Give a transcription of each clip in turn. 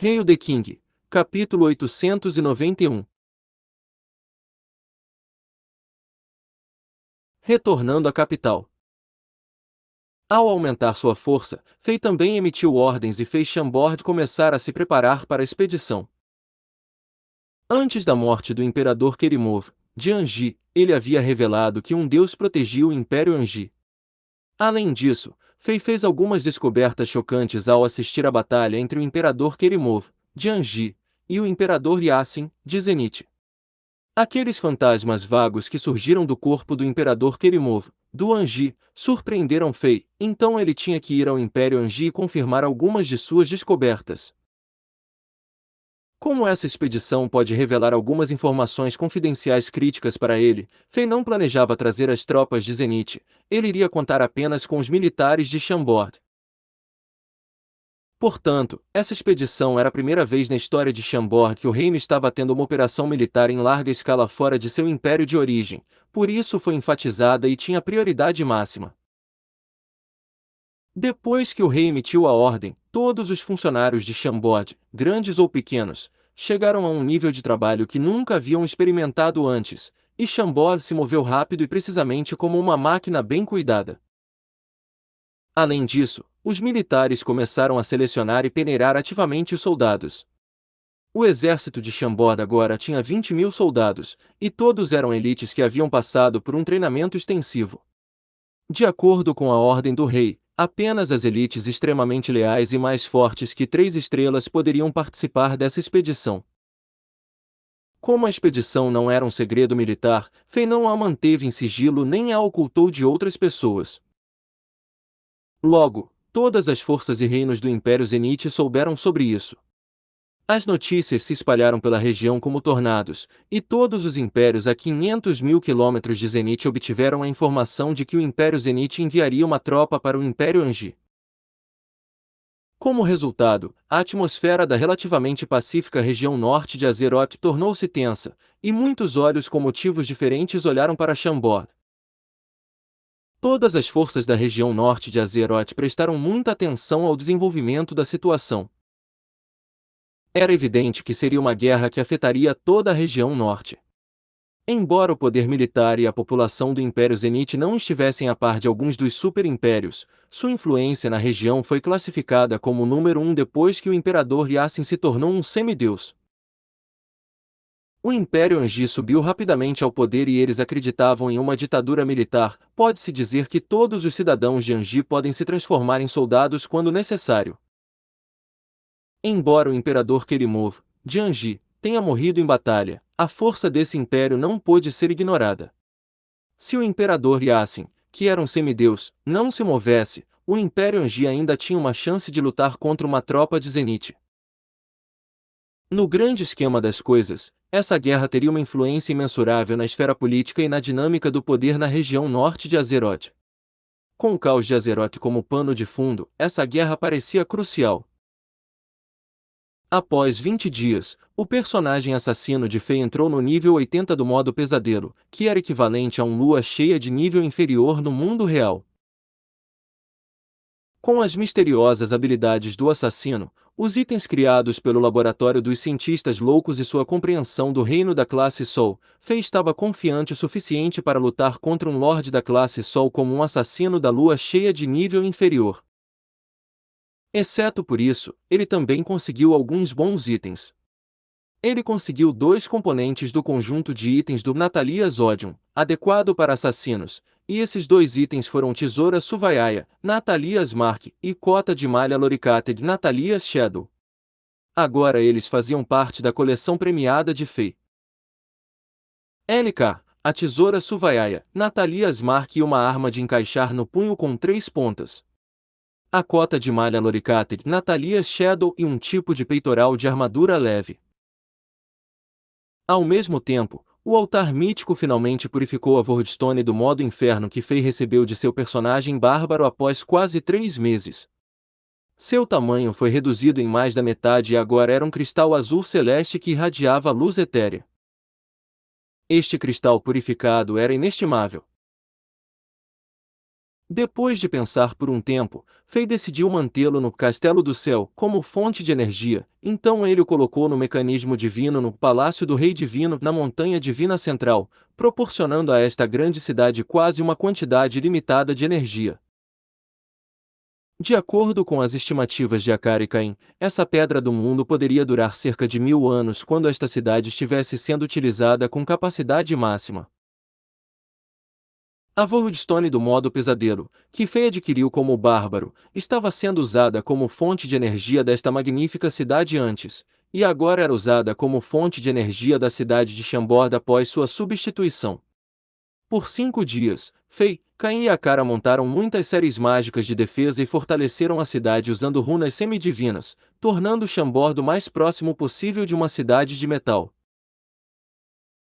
Hail the King, capítulo 891. Retornando à capital. Ao aumentar sua força, Fei também emitiu ordens e fez Chambord começar a se preparar para a expedição. Antes da morte do imperador Kerimov, de Anji, ele havia revelado que um deus protegia o Império Anji. Além disso, Fei fez algumas descobertas chocantes ao assistir à batalha entre o imperador Kerimov, de Anji, e o imperador Yassin, de Zenith. Aqueles fantasmas vagos que surgiram do corpo do imperador Kerimov, do Anji, surpreenderam Fei, então ele tinha que ir ao Império Anji e confirmar algumas de suas descobertas. Como essa expedição pode revelar algumas informações confidenciais críticas para ele, Fei não planejava trazer as tropas de Zenith, ele iria contar apenas com os militares de Chambord. Portanto, essa expedição era a primeira vez na história de Chambord que o reino estava tendo uma operação militar em larga escala fora de seu império de origem, por isso foi enfatizada e tinha prioridade máxima. Depois que o rei emitiu a ordem, todos os funcionários de Chambord, grandes ou pequenos, chegaram a um nível de trabalho que nunca haviam experimentado antes, e Chambord se moveu rápido e precisamente como uma máquina bem cuidada. Além disso, os militares começaram a selecionar e peneirar ativamente os soldados. O exército de Chambord agora tinha 20.000 soldados, e todos eram elites que haviam passado por um treinamento extensivo. De acordo com a ordem do rei, apenas as elites extremamente leais e mais fortes que 3 estrelas poderiam participar dessa expedição. Como a expedição não era um segredo militar, Fei não a manteve em sigilo nem a ocultou de outras pessoas. Logo, todas as forças e reinos do Império Zenith souberam sobre isso. As notícias se espalharam pela região como tornados, e todos os impérios a 500.000 quilômetros de Zenith obtiveram a informação de que o Império Zenith enviaria uma tropa para o Império Anji. Como resultado, a atmosfera da relativamente pacífica região norte de Azeroth tornou-se tensa, e muitos olhos com motivos diferentes olharam para Chambord. Todas as forças da região norte de Azeroth prestaram muita atenção ao desenvolvimento da situação. Era evidente que seria uma guerra que afetaria toda a região norte. Embora o poder militar e a população do Império Zenith não estivessem a par de alguns dos super-impérios, sua influência na região foi classificada como o número 1 depois que o imperador Yassin se tornou um semideus. O Império Anji subiu rapidamente ao poder e eles acreditavam em uma ditadura militar. Pode-se dizer que todos os cidadãos de Anji podem se transformar em soldados quando necessário. Embora o imperador Kerimov, de Anji, tenha morrido em batalha, a força desse império não pôde ser ignorada. Se o imperador Yassin, que era um semideus, não se movesse, o Império Anji ainda tinha uma chance de lutar contra uma tropa de Zenith. No grande esquema das coisas, essa guerra teria uma influência imensurável na esfera política e na dinâmica do poder na região norte de Azeroth. Com o caos de Azeroth como pano de fundo, essa guerra parecia crucial. Após 20 dias, o personagem assassino de Fei entrou no nível 80 do modo pesadelo, que era equivalente a um lua cheia de nível inferior no mundo real. Com as misteriosas habilidades do assassino, os itens criados pelo laboratório dos cientistas loucos e sua compreensão do reino da classe Sol, Fei estava confiante o suficiente para lutar contra um lorde da classe Sol como um assassino da lua cheia de nível inferior. Exceto por isso, ele também conseguiu alguns bons itens. Ele conseguiu 2 componentes do conjunto de itens do Natalias Odium, adequado para assassinos, e esses 2 itens foram Tesoura Suvaiaia, Natalias Mark, e Cota de Malha Loricated Natalias Shadow. Agora eles faziam parte da coleção premiada de Fei. LK, a Tesoura Suvaiaia, Natalias Mark e uma arma de encaixar no punho com 3 pontas. A Cota de Malha Loricated Natalias Shadow e um tipo de peitoral de armadura leve. Ao mesmo tempo, o altar mítico finalmente purificou a Wordstone do modo inferno que Fei recebeu de seu personagem bárbaro após quase 3 meses. Seu tamanho foi reduzido em mais da metade e agora era um cristal azul celeste que irradiava luz etérea. Este cristal purificado era inestimável. Depois de pensar por um tempo, Fei decidiu mantê-lo no Castelo do Céu como fonte de energia, então ele o colocou no mecanismo divino no Palácio do Rei Divino na Montanha Divina Central, proporcionando a esta grande cidade quase uma quantidade ilimitada de energia. De acordo com as estimativas de Akari Caim, essa pedra do mundo poderia durar cerca de 1000 anos quando esta cidade estivesse sendo utilizada com capacidade máxima. A Worldstone do modo pesadelo, que Fei adquiriu como bárbaro, estava sendo usada como fonte de energia desta magnífica cidade antes, e agora era usada como fonte de energia da cidade de Chambord após sua substituição. Por 5 dias, Fei, Caim e Akara montaram muitas séries mágicas de defesa e fortaleceram a cidade usando runas semidivinas, tornando Chambord o mais próximo possível de uma cidade de metal.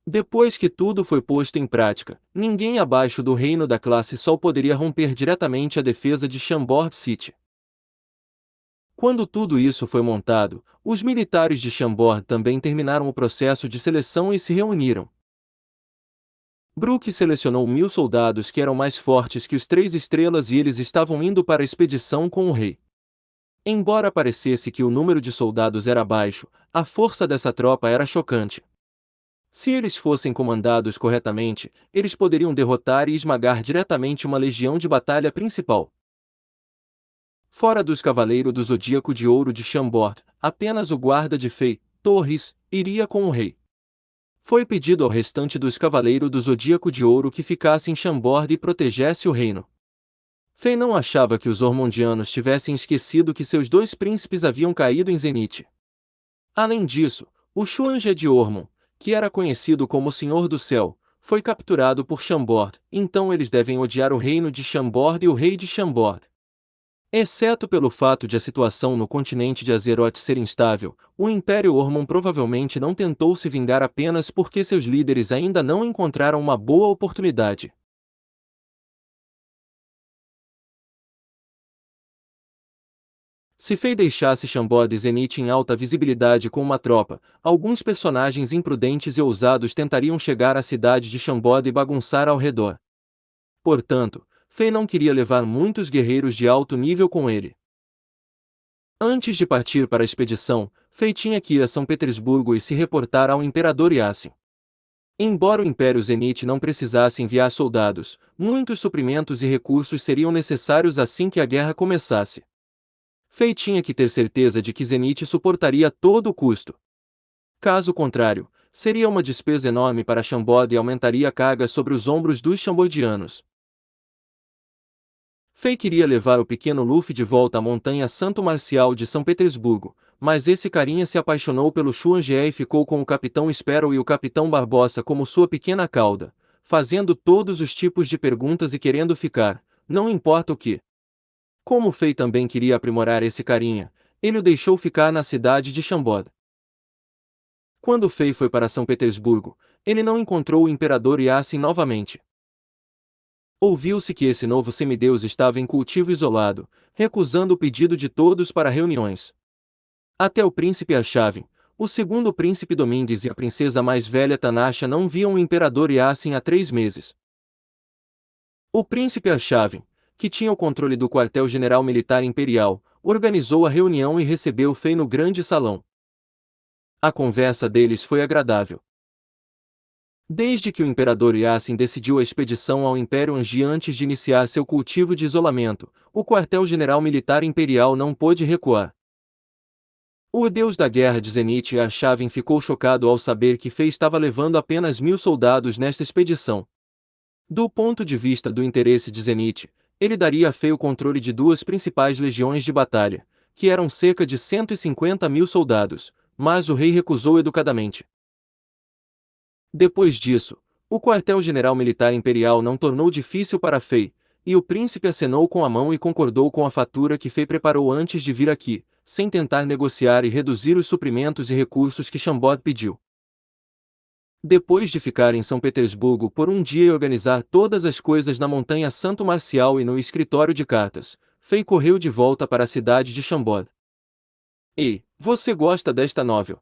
Depois que tudo foi posto em prática, ninguém abaixo do reino da classe Sol poderia romper diretamente a defesa de Chambord City. Quando tudo isso foi montado, os militares de Chambord também terminaram o processo de seleção e se reuniram. Brook selecionou 1000 soldados que eram mais fortes que os 3 estrelas e eles estavam indo para a expedição com o rei. Embora parecesse que o número de soldados era baixo, a força dessa tropa era chocante. Se eles fossem comandados corretamente, eles poderiam derrotar e esmagar diretamente uma legião de batalha principal. Fora dos Cavaleiros do Zodíaco de Ouro de Chambord, apenas o guarda de Fei, Torres, iria com o rei. Foi pedido ao restante dos Cavaleiros do Zodíaco de Ouro que ficasse em Chambord e protegesse o reino. Fei não achava que os Ormondianos tivessem esquecido que seus 2 príncipes haviam caído em Zenith. Além disso, o Xuanja de Ormond, que era conhecido como o Senhor do Céu, foi capturado por Chambord, então eles devem odiar o reino de Chambord e o rei de Chambord. Exceto pelo fato de a situação no continente de Azeroth ser instável, o Império Ormond provavelmente não tentou se vingar apenas porque seus líderes ainda não encontraram uma boa oportunidade. Se Fei deixasse Chambord e Zenith em alta visibilidade com uma tropa, alguns personagens imprudentes e ousados tentariam chegar à cidade de Chambord e bagunçar ao redor. Portanto, Fei não queria levar muitos guerreiros de alto nível com ele. Antes de partir para a expedição, Fei tinha que ir a São Petersburgo e se reportar ao Imperador Yasin. Embora o Império Zenith não precisasse enviar soldados, muitos suprimentos e recursos seriam necessários assim que a guerra começasse. Fei tinha que ter certeza de que Zenith suportaria todo o custo. Caso contrário, seria uma despesa enorme para Chambord e aumentaria a carga sobre os ombros dos Chambordianos. Fei queria levar o pequeno Luffy de volta à montanha Santo Marcial de São Petersburgo, mas esse carinha se apaixonou pelo Xuanjie e ficou com o Capitão Sparrow e o Capitão Barbossa como sua pequena cauda, fazendo todos os tipos de perguntas e querendo ficar, não importa o que. Como Fei também queria aprimorar esse carinha, ele o deixou ficar na cidade de Chambord. Quando Fei foi para São Petersburgo, ele não encontrou o Imperador Yasin novamente. Ouviu-se que esse novo semideus estava em cultivo isolado, recusando o pedido de todos para reuniões. Até o príncipe Arshavin, o segundo príncipe Domingues e a princesa mais velha Tanasha não viam o Imperador Yasin há 3 meses. O príncipe Arshavin, que tinha o controle do quartel-general militar imperial, organizou a reunião e recebeu Fei no grande salão. A conversa deles foi agradável. Desde que o imperador Yasin decidiu a expedição ao Império Anji antes de iniciar seu cultivo de isolamento, o quartel-general militar imperial não pôde recuar. O deus da guerra de Zenith Arshavin ficou chocado ao saber que Fei estava levando apenas 1000 soldados nesta expedição. Do ponto de vista do interesse de Zenith, ele daria a Fei o controle de 2 principais legiões de batalha, que eram cerca de 150.000 soldados, mas o rei recusou educadamente. Depois disso, o quartel-general militar imperial não tornou difícil para Fei, e o príncipe acenou com a mão e concordou com a fatura que Fei preparou antes de vir aqui, sem tentar negociar e reduzir os suprimentos e recursos que Chambord pediu. Depois de ficar em São Petersburgo por um dia e organizar todas as coisas na montanha Santo Marcial e no escritório de cartas, Fei correu de volta para a cidade de Chambord. Ei, você gosta desta novel?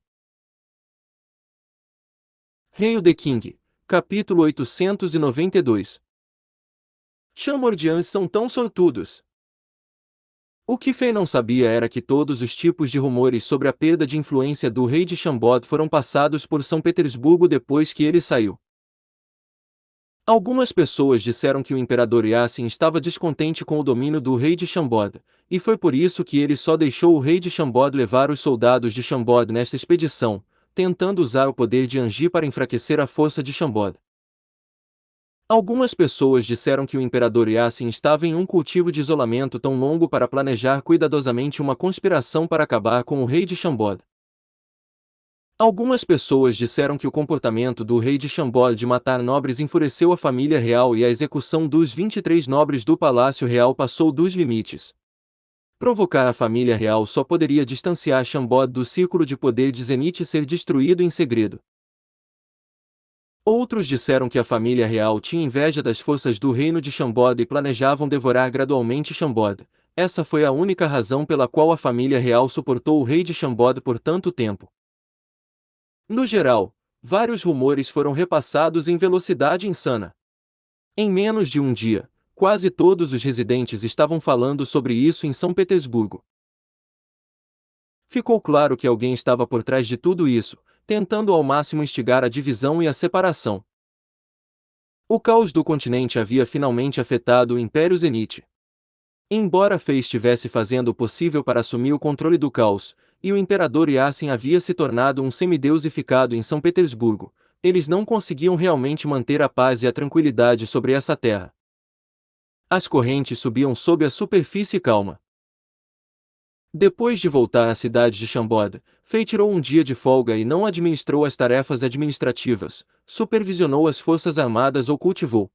Hail the King, capítulo 892. Chamordians são tão sortudos. O que Fei não sabia era que todos os tipos de rumores sobre a perda de influência do rei de Chambord foram passados por São Petersburgo depois que ele saiu. Algumas pessoas disseram que o imperador Yassin estava descontente com o domínio do rei de Chambord, e foi por isso que ele só deixou o rei de Chambord levar os soldados de Chambord nesta expedição, tentando usar o poder de Anji para enfraquecer a força de Chambord. Algumas pessoas disseram que o imperador Yassin estava em um cultivo de isolamento tão longo para planejar cuidadosamente uma conspiração para acabar com o rei de Chambord. Algumas pessoas disseram que o comportamento do rei de Chambord de matar nobres enfureceu a família real e a execução dos 23 nobres do palácio real passou dos limites. Provocar a família real só poderia distanciar Chambord do círculo de poder de Zenith e ser destruído em segredo. Outros disseram que a família real tinha inveja das forças do reino de Chambord e planejavam devorar gradualmente Chambord. Essa foi a única razão pela qual a família real suportou o rei de Chambord por tanto tempo. No geral, vários rumores foram repassados em velocidade insana. Em menos de um dia, quase todos os residentes estavam falando sobre isso em São Petersburgo. Ficou claro que alguém estava por trás de tudo isso, tentando ao máximo instigar a divisão e a separação. O caos do continente havia finalmente afetado o Império Zenith. Embora Fei estivesse fazendo o possível para assumir o controle do caos, e o Imperador Yassin havia se tornado um semideusificado em São Petersburgo, eles não conseguiam realmente manter a paz e a tranquilidade sobre essa terra. As correntes subiam sob a superfície calma. Depois de voltar à cidade de Chambord, Fei tirou um dia de folga e não administrou as tarefas administrativas, supervisionou as forças armadas ou cultivou.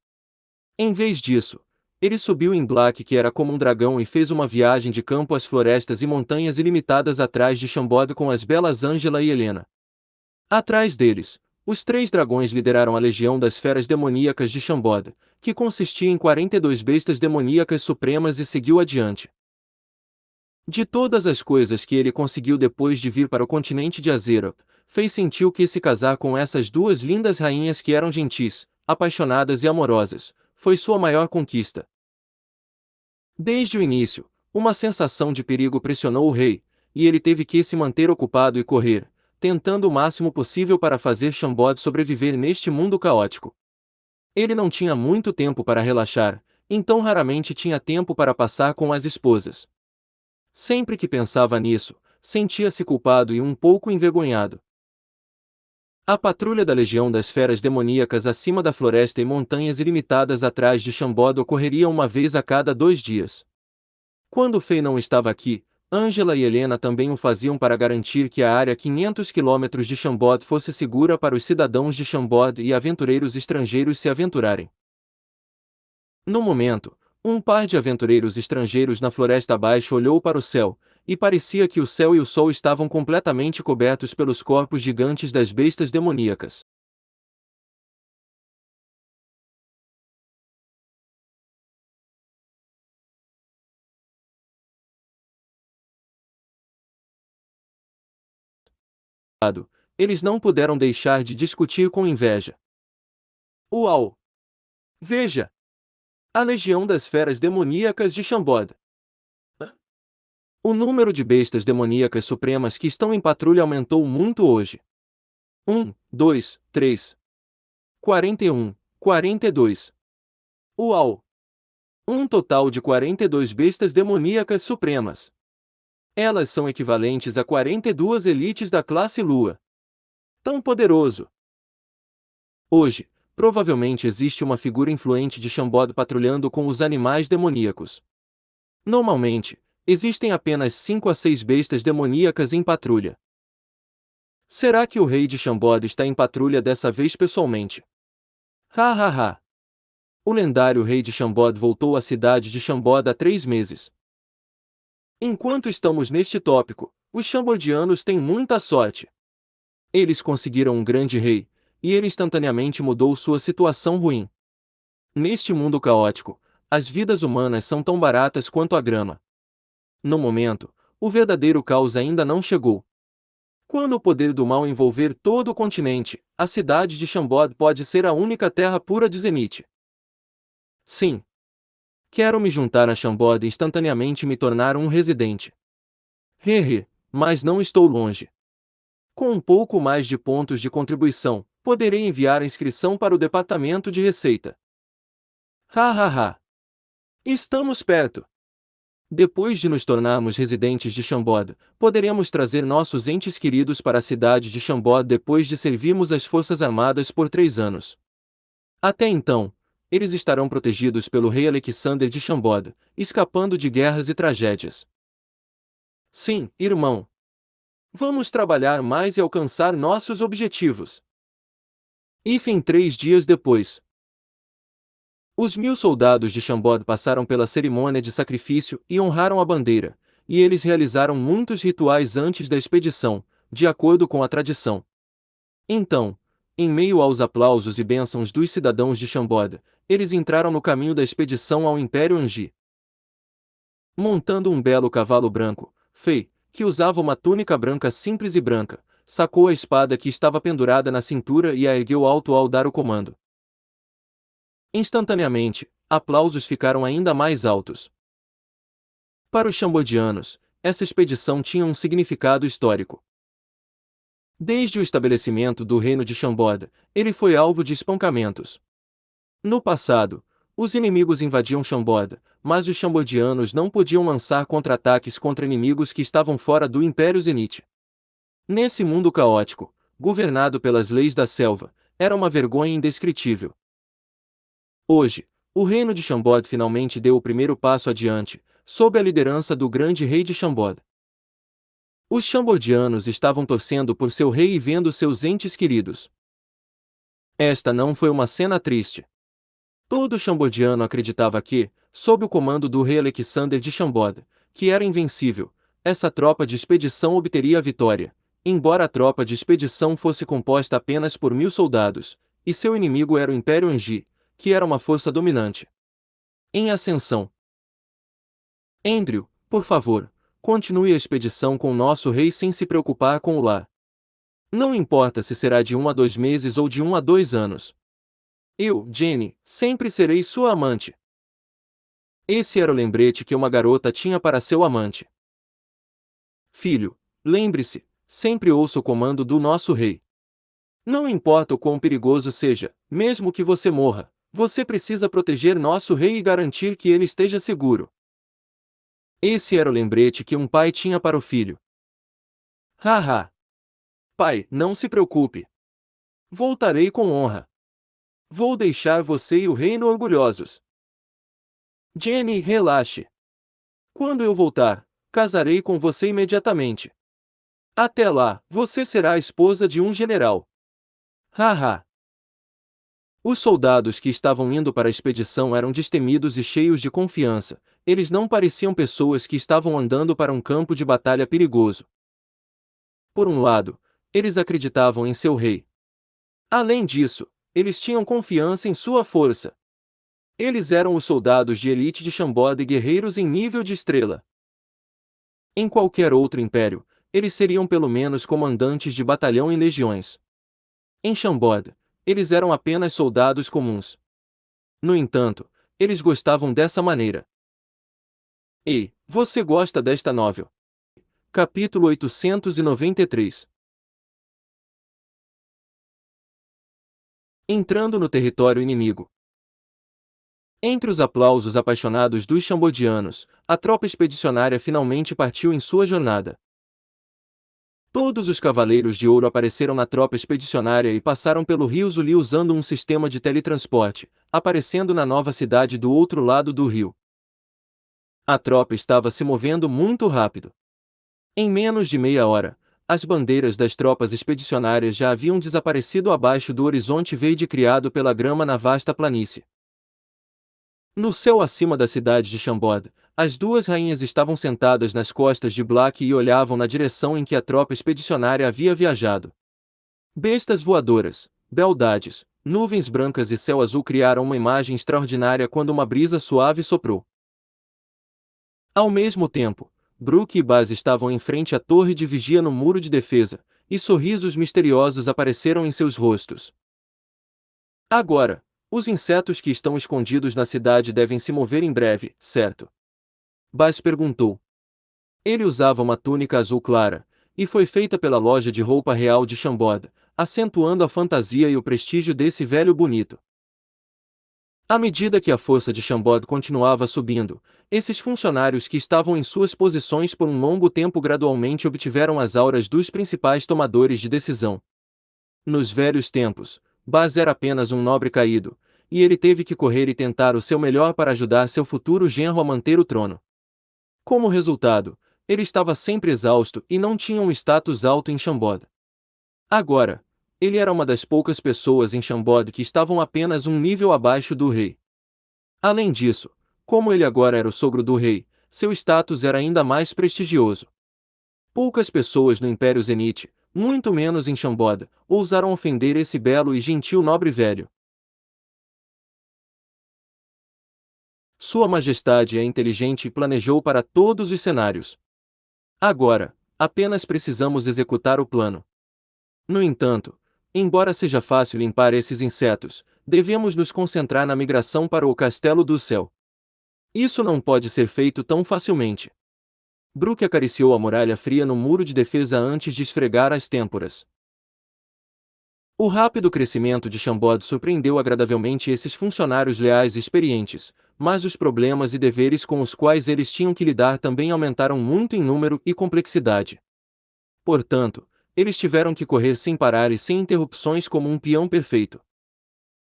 Em vez disso, ele subiu em Black, que era como um dragão, e fez uma viagem de campo às florestas e montanhas ilimitadas atrás de Chambord com as belas Ângela e Helena. Atrás deles, os três dragões lideraram a legião das feras demoníacas de Chambord, que consistia em 42 bestas demoníacas supremas, e seguiu adiante. De todas as coisas que ele conseguiu depois de vir para o continente de Azeroth, Fei sentiu que se casar com essas duas lindas rainhas que eram gentis, apaixonadas e amorosas, foi sua maior conquista. Desde o início, uma sensação de perigo pressionou o rei, e ele teve que se manter ocupado e correr, tentando o máximo possível para fazer Chambord sobreviver neste mundo caótico. Ele não tinha muito tempo para relaxar, então raramente tinha tempo para passar com as esposas. Sempre que pensava nisso, sentia-se culpado e um pouco envergonhado. A patrulha da Legião das Feras Demoníacas acima da floresta e montanhas ilimitadas atrás de Chambord ocorreria uma vez a cada 2 dias. Quando Fei não estava aqui, Ângela e Helena também o faziam para garantir que a área 500 km de Chambord fosse segura para os cidadãos de Chambord e aventureiros estrangeiros se aventurarem. No momento, um par de aventureiros estrangeiros na floresta abaixo olhou para o céu, e parecia que o céu e o sol estavam completamente cobertos pelos corpos gigantes das bestas demoníacas. Eles não puderam deixar de discutir com inveja. Uau! Veja! A Legião das Feras Demoníacas de Chambord. O número de bestas demoníacas supremas que estão em patrulha aumentou muito hoje. 1, 2, 3. 41, 42. Uau! Um total de 42 bestas demoníacas supremas. Elas são equivalentes a 42 elites da classe Lua. Tão poderoso! Hoje, provavelmente existe uma figura influente de Chambord patrulhando com os animais demoníacos. Normalmente, existem apenas 5 a 6 bestas demoníacas em patrulha. Será que o rei de Chambord está em patrulha dessa vez pessoalmente? Ha ha ha! O lendário rei de Chambord voltou à cidade de Chambord há 3 meses. Enquanto estamos neste tópico, os Chambordianos têm muita sorte. Eles conseguiram um grande rei, e ele instantaneamente mudou sua situação ruim. Neste mundo caótico, as vidas humanas são tão baratas quanto a grama. No momento, o verdadeiro caos ainda não chegou. Quando o poder do mal envolver todo o continente, a cidade de Chambord pode ser a única terra pura de Zenith. Sim. Quero me juntar a Chambord e instantaneamente me tornar um residente. Hehe, mas não estou longe. Com um pouco mais de pontos de contribuição, poderei enviar a inscrição para o departamento de receita. Ha ha ha! Estamos perto! Depois de nos tornarmos residentes de Chambord, poderemos trazer nossos entes queridos para a cidade de Chambord depois de servirmos as Forças Armadas por 3 anos. Até então, eles estarão protegidos pelo rei Alexander de Chambord, escapando de guerras e tragédias. Sim, irmão. Vamos trabalhar mais e alcançar nossos objetivos. Hífen 3 dias depois. Os 1000 soldados de Chambord passaram pela cerimônia de sacrifício e honraram a bandeira, e eles realizaram muitos rituais antes da expedição, de acordo com a tradição. Então, em meio aos aplausos e bênçãos dos cidadãos de Chambord, eles entraram no caminho da expedição ao Império Angi. Montando um belo cavalo branco, Fei, que usava uma túnica branca simples e branca, sacou a espada que estava pendurada na cintura e a ergueu alto ao dar o comando. Instantaneamente, aplausos ficaram ainda mais altos. Para os chambodianos, essa expedição tinha um significado histórico. Desde o estabelecimento do reino de Chambord, ele foi alvo de espancamentos. No passado, os inimigos invadiam Chambord, mas os chambodianos não podiam lançar contra-ataques contra inimigos que estavam fora do Império Zenite. Nesse mundo caótico, governado pelas leis da selva, era uma vergonha indescritível. Hoje, o reino de Chambord finalmente deu o primeiro passo adiante, sob a liderança do grande rei de Chambord. Os chambodianos estavam torcendo por seu rei e vendo seus entes queridos. Esta não foi uma cena triste. Todo chambodiano acreditava que, sob o comando do rei Alexander de Chambord, que era invencível, essa tropa de expedição obteria a vitória, embora a tropa de expedição fosse composta apenas por 1000 soldados, e seu inimigo era o Império Angi, que era uma força dominante. Em ascensão. Andrew, por favor, continue a expedição com nosso rei sem se preocupar com o lar. Não importa se será de 1 a 2 meses ou de 1 a 2 anos. Eu, Jenny, sempre serei sua amante. Esse era o lembrete que uma garota tinha para seu amante. Filho, lembre-se, sempre ouça o comando do nosso rei. Não importa o quão perigoso seja, mesmo que você morra, você precisa proteger nosso rei e garantir que ele esteja seguro. Esse era o lembrete que um pai tinha para o filho. Haha! Pai, não se preocupe. Voltarei com honra. Vou deixar você e o reino orgulhosos. Jenny, relaxe. Quando eu voltar, casarei com você imediatamente. Até lá, você será a esposa de um general. Haha! Os soldados que estavam indo para a expedição eram destemidos e cheios de confiança, eles não pareciam pessoas que estavam andando para um campo de batalha perigoso. Por um lado, eles acreditavam em seu rei. Além disso, eles tinham confiança em sua força. Eles eram os soldados de elite de Chambord e guerreiros em nível de estrela. Em qualquer outro império, eles seriam pelo menos comandantes de batalhão em legiões. Em Chambord, eles eram apenas soldados comuns. No entanto, eles gostavam dessa maneira. Ei, você gosta desta novel? Capítulo 893. Entrando no território inimigo. Entre os aplausos apaixonados dos chambodianos, a tropa expedicionária finalmente partiu em sua jornada. Todos os cavaleiros de ouro apareceram na tropa expedicionária e passaram pelo rio Zuli usando um sistema de teletransporte, aparecendo na nova cidade do outro lado do rio. A tropa estava se movendo muito rápido. Em menos de meia hora, as bandeiras das tropas expedicionárias já haviam desaparecido abaixo do horizonte verde criado pela grama na vasta planície. No céu acima da cidade de Chambord, as duas rainhas estavam sentadas nas costas de Black e olhavam na direção em que a tropa expedicionária havia viajado. Bestas voadoras, beldades, nuvens brancas e céu azul criaram uma imagem extraordinária quando uma brisa suave soprou. Ao mesmo tempo, Brook e Baz estavam em frente à torre de vigia no muro de defesa, e sorrisos misteriosos apareceram em seus rostos. Agora, Os insetos que estão escondidos na cidade devem se mover em breve, certo? Baz perguntou. Ele usava uma túnica azul clara, e foi feita pela loja de roupa real de Chambord, acentuando a fantasia e o prestígio desse velho bonito. À medida que a força de Chambord continuava subindo, esses funcionários que estavam em suas posições por um longo tempo gradualmente obtiveram as auras dos principais tomadores de decisão. Nos velhos tempos, Baz era apenas um nobre caído, e ele teve que correr e tentar o seu melhor para ajudar seu futuro genro a manter o trono. Como resultado, ele estava sempre exausto e não tinha um status alto em Chambord. Agora, ele era uma das poucas pessoas em Chambord que estavam apenas um nível abaixo do rei. Além disso, como ele agora era o sogro do rei, seu status era ainda mais prestigioso. Poucas pessoas no Império Zenite, muito menos em Chambord, ousaram ofender esse belo e gentil nobre velho. Sua Majestade é inteligente e planejou para todos os cenários. Agora, apenas precisamos executar o plano. No entanto, embora seja fácil limpar esses insetos, devemos nos concentrar na migração para o Castelo do Céu. Isso não pode ser feito tão facilmente. Brook acariciou a muralha fria no muro de defesa antes de esfregar as têmporas. O rápido crescimento de Chambord surpreendeu agradavelmente esses funcionários leais e experientes, mas os problemas e deveres com os quais eles tinham que lidar também aumentaram muito em número e complexidade. Portanto, eles tiveram que correr sem parar e sem interrupções como um peão perfeito.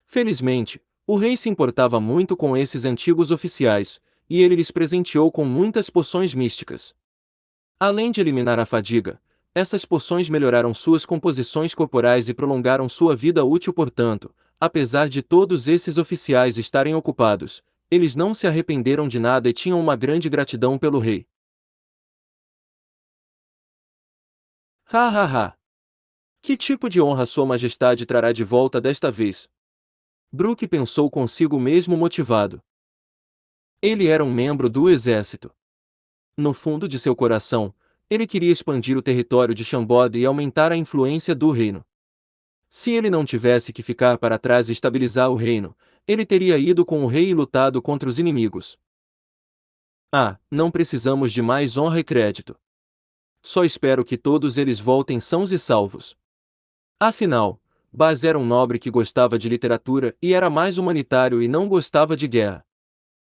Felizmente, o rei se importava muito com esses antigos oficiais, e ele lhes presenteou com muitas poções místicas. Além de eliminar a fadiga, essas poções melhoraram suas composições corporais e prolongaram sua vida útil. Portanto, apesar de todos esses oficiais estarem ocupados, eles não se arrependeram de nada e tinham uma grande gratidão pelo rei. Ha ha ha! Que tipo de honra Sua Majestade trará de volta desta vez? Brook pensou consigo mesmo motivado. Ele era um membro do exército. No fundo de seu coração, ele queria expandir o território de Chambord e aumentar a influência do reino. Se ele não tivesse que ficar para trás e estabilizar o reino, ele teria ido com o rei e lutado contra os inimigos. Ah, não precisamos de mais honra e crédito. Só espero que todos eles voltem sãos e salvos. Afinal, Baz era um nobre que gostava de literatura e era mais humanitário e não gostava de guerra.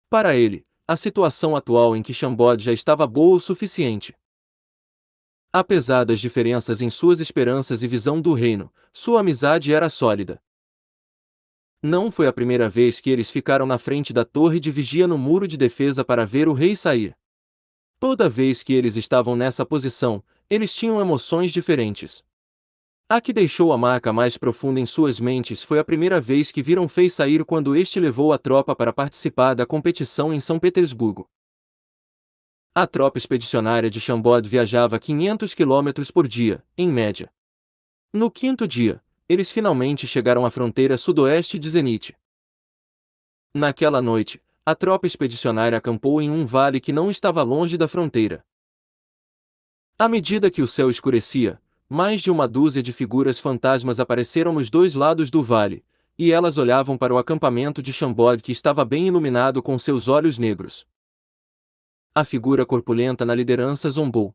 Para ele, a situação atual em que Chambord já estava boa o suficiente. Apesar das diferenças em suas esperanças e visão do reino, sua amizade era sólida. Não foi a primeira vez que eles ficaram na frente da torre de vigia no muro de defesa para ver o rei sair. Toda vez que eles estavam nessa posição, eles tinham emoções diferentes. A que deixou a marca mais profunda em suas mentes foi a primeira vez que viram Fei sair quando este levou a tropa para participar da competição em São Petersburgo. A tropa expedicionária de Chambord viajava 500 km por dia, em média. No quinto dia, eles finalmente chegaram à fronteira sudoeste de Zenit. Naquela noite, a tropa expedicionária acampou em um vale que não estava longe da fronteira. À medida que o céu escurecia, mais de uma dúzia de figuras fantasmas apareceram nos dois lados do vale, e elas olhavam para o acampamento de Chambord que estava bem iluminado com seus olhos negros. A figura corpulenta na liderança zombou.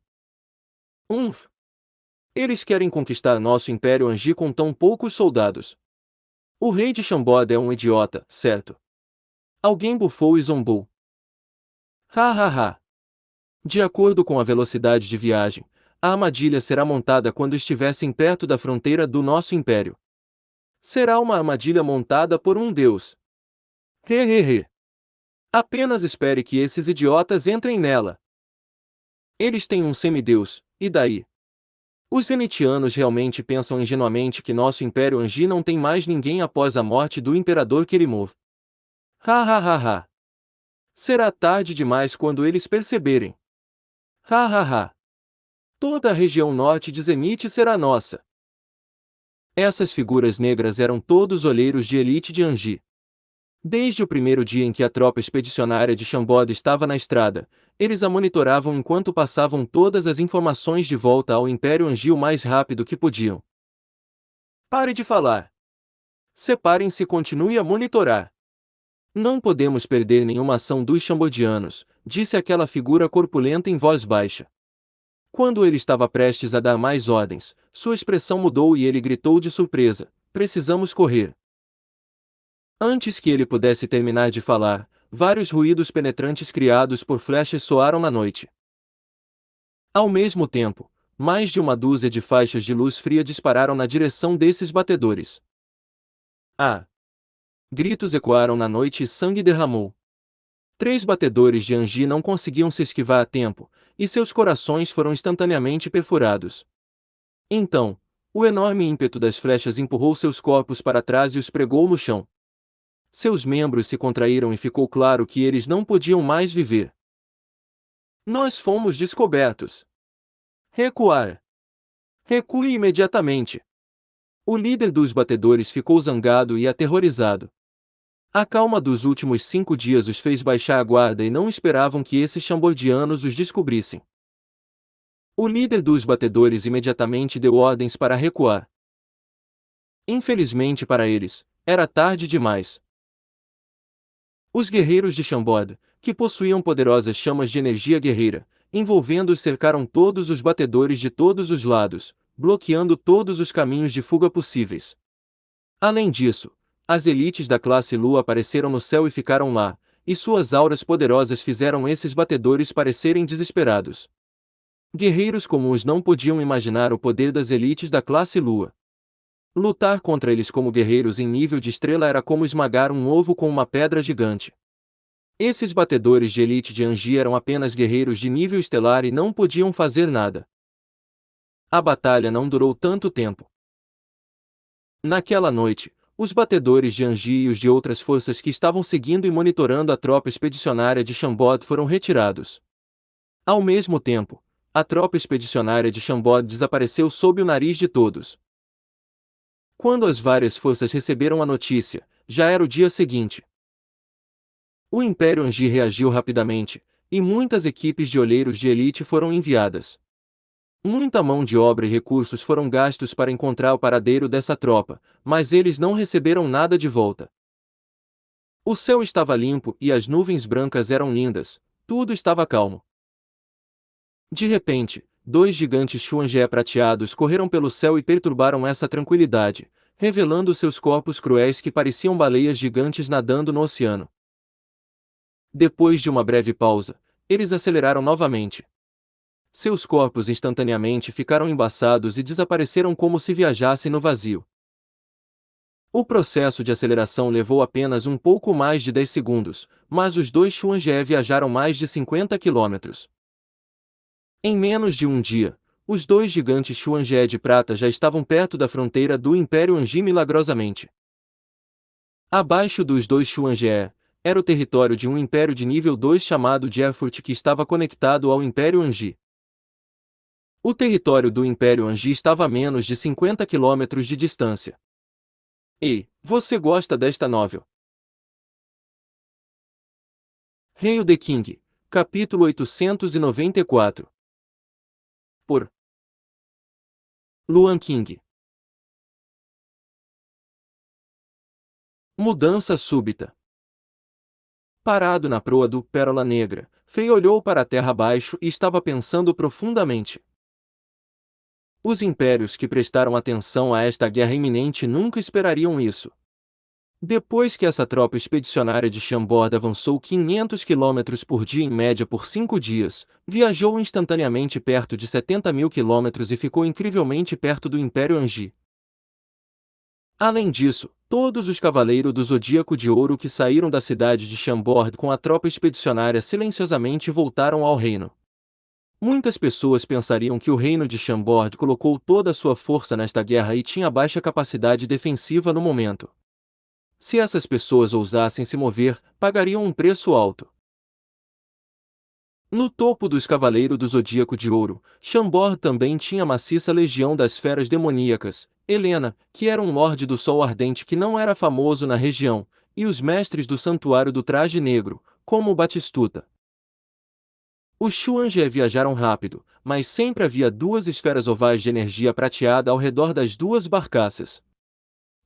Eles querem conquistar nosso Império Angi com tão poucos soldados. O rei de Chambord é um idiota, certo? Alguém bufou e zombou. Ha ha ha! De acordo com a velocidade de viagem, a armadilha será montada quando estivessem perto da fronteira do nosso império. Será uma armadilha montada por um deus. Hehehe. Apenas espere que esses idiotas entrem nela. Eles têm um semideus, e daí? Os zenitianos realmente pensam ingenuamente que nosso Império Angi não tem mais ninguém após a morte do Imperador Kerimov. Ha ha ha ha. Será tarde demais quando eles perceberem. Ha ha ha. Toda a região norte de Zenit será nossa. Essas figuras negras eram todos olheiros de elite de Angi. Desde o primeiro dia em que a tropa expedicionária de Chambord estava na estrada, eles a monitoravam enquanto passavam todas as informações de volta ao Império Angi o mais rápido que podiam. Pare de falar! Separem-se e continue a monitorar. Não podemos perder nenhuma ação dos Chambodianos, disse aquela figura corpulenta em voz baixa. Quando ele estava prestes a dar mais ordens, sua expressão mudou e ele gritou de surpresa: precisamos correr. Antes que ele pudesse terminar de falar, vários ruídos penetrantes criados por flechas soaram na noite. Ao mesmo tempo, mais de uma dúzia de faixas de luz fria dispararam na direção desses batedores. Ah! Gritos ecoaram na noite e sangue derramou. 3 batedores de Anji não conseguiam se esquivar a tempo, e seus corações foram instantaneamente perfurados. Então, o enorme ímpeto das flechas empurrou seus corpos para trás e os pregou no chão. Seus membros se contraíram e ficou claro que eles não podiam mais viver. Nós fomos descobertos. Recuar. Recue imediatamente. O líder dos batedores ficou zangado e aterrorizado. A calma dos últimos 5 dias os fez baixar a guarda e não esperavam que esses chambodianos os descobrissem. O líder dos batedores imediatamente deu ordens para recuar. Infelizmente para eles, era tarde demais. Os guerreiros de Chambord, que possuíam poderosas chamas de energia guerreira, envolvendo-os cercaram todos os batedores de todos os lados, bloqueando todos os caminhos de fuga possíveis. Além disso, as elites da classe Lua apareceram no céu e ficaram lá, e suas auras poderosas fizeram esses batedores parecerem desesperados. Guerreiros comuns não podiam imaginar o poder das elites da classe Lua. Lutar contra eles como guerreiros em nível de estrela era como esmagar um ovo com uma pedra gigante. Esses batedores de elite de Anji eram apenas guerreiros de nível estelar e não podiam fazer nada. A batalha não durou tanto tempo. Naquela noite, os batedores de Anji e os de outras forças que estavam seguindo e monitorando a tropa expedicionária de Chambord foram retirados. Ao mesmo tempo, a tropa expedicionária de Chambord desapareceu sob o nariz de todos. Quando as várias forças receberam a notícia, já era o dia seguinte. O Império Anji reagiu rapidamente, e muitas equipes de olheiros de elite foram enviadas. Muita mão de obra e recursos foram gastos para encontrar o paradeiro dessa tropa, mas eles não receberam nada de volta. O céu estava limpo e as nuvens brancas eram lindas, tudo estava calmo. De repente, 2 gigantes Xuanjé prateados correram pelo céu e perturbaram essa tranquilidade, revelando seus corpos cruéis que pareciam baleias gigantes nadando no oceano. Depois de uma breve pausa, eles aceleraram novamente. Seus corpos instantaneamente ficaram embaçados e desapareceram como se viajassem no vazio. O processo de aceleração levou apenas um pouco mais de 10 segundos, mas os 2 Xuanjé viajaram mais de 50 quilômetros. Em menos de um dia, os 2 gigantes Xuanjé de prata já estavam perto da fronteira do Império Anji milagrosamente. Abaixo dos 2 Xuanjé, era o território de um império de nível 2 chamado de Erfurt que estava conectado ao Império Anji. O território do Império Anji estava a menos de 50 quilômetros de distância. Ei, você gosta desta novel? Hail the King, capítulo 894. Por Luan King. Mudança súbita. Parado na proa do Pérola Negra, Fei olhou para a terra abaixo e estava pensando profundamente. Os impérios que prestaram atenção a esta guerra iminente nunca esperariam isso. Depois que essa tropa expedicionária de Chambord avançou 500 km por dia em média por 5 dias, viajou instantaneamente perto de 70.000 km e ficou incrivelmente perto do Império Anji. Além disso, todos os Cavaleiros do Zodíaco de Ouro que saíram da cidade de Chambord com a tropa expedicionária silenciosamente voltaram ao reino. Muitas pessoas pensariam que o reino de Chambord colocou toda a sua força nesta guerra e tinha baixa capacidade defensiva no momento. Se essas pessoas ousassem se mover, pagariam um preço alto. No topo dos Cavaleiros do Zodíaco de Ouro, Chambord também tinha a maciça legião das feras demoníacas, Helena, que era um lorde do Sol Ardente que não era famoso na região, e os mestres do Santuário do Traje Negro, como o Batistuta. Os Xuanjé viajaram rápido, mas sempre havia 2 esferas ovais de energia prateada ao redor das 2 barcaças.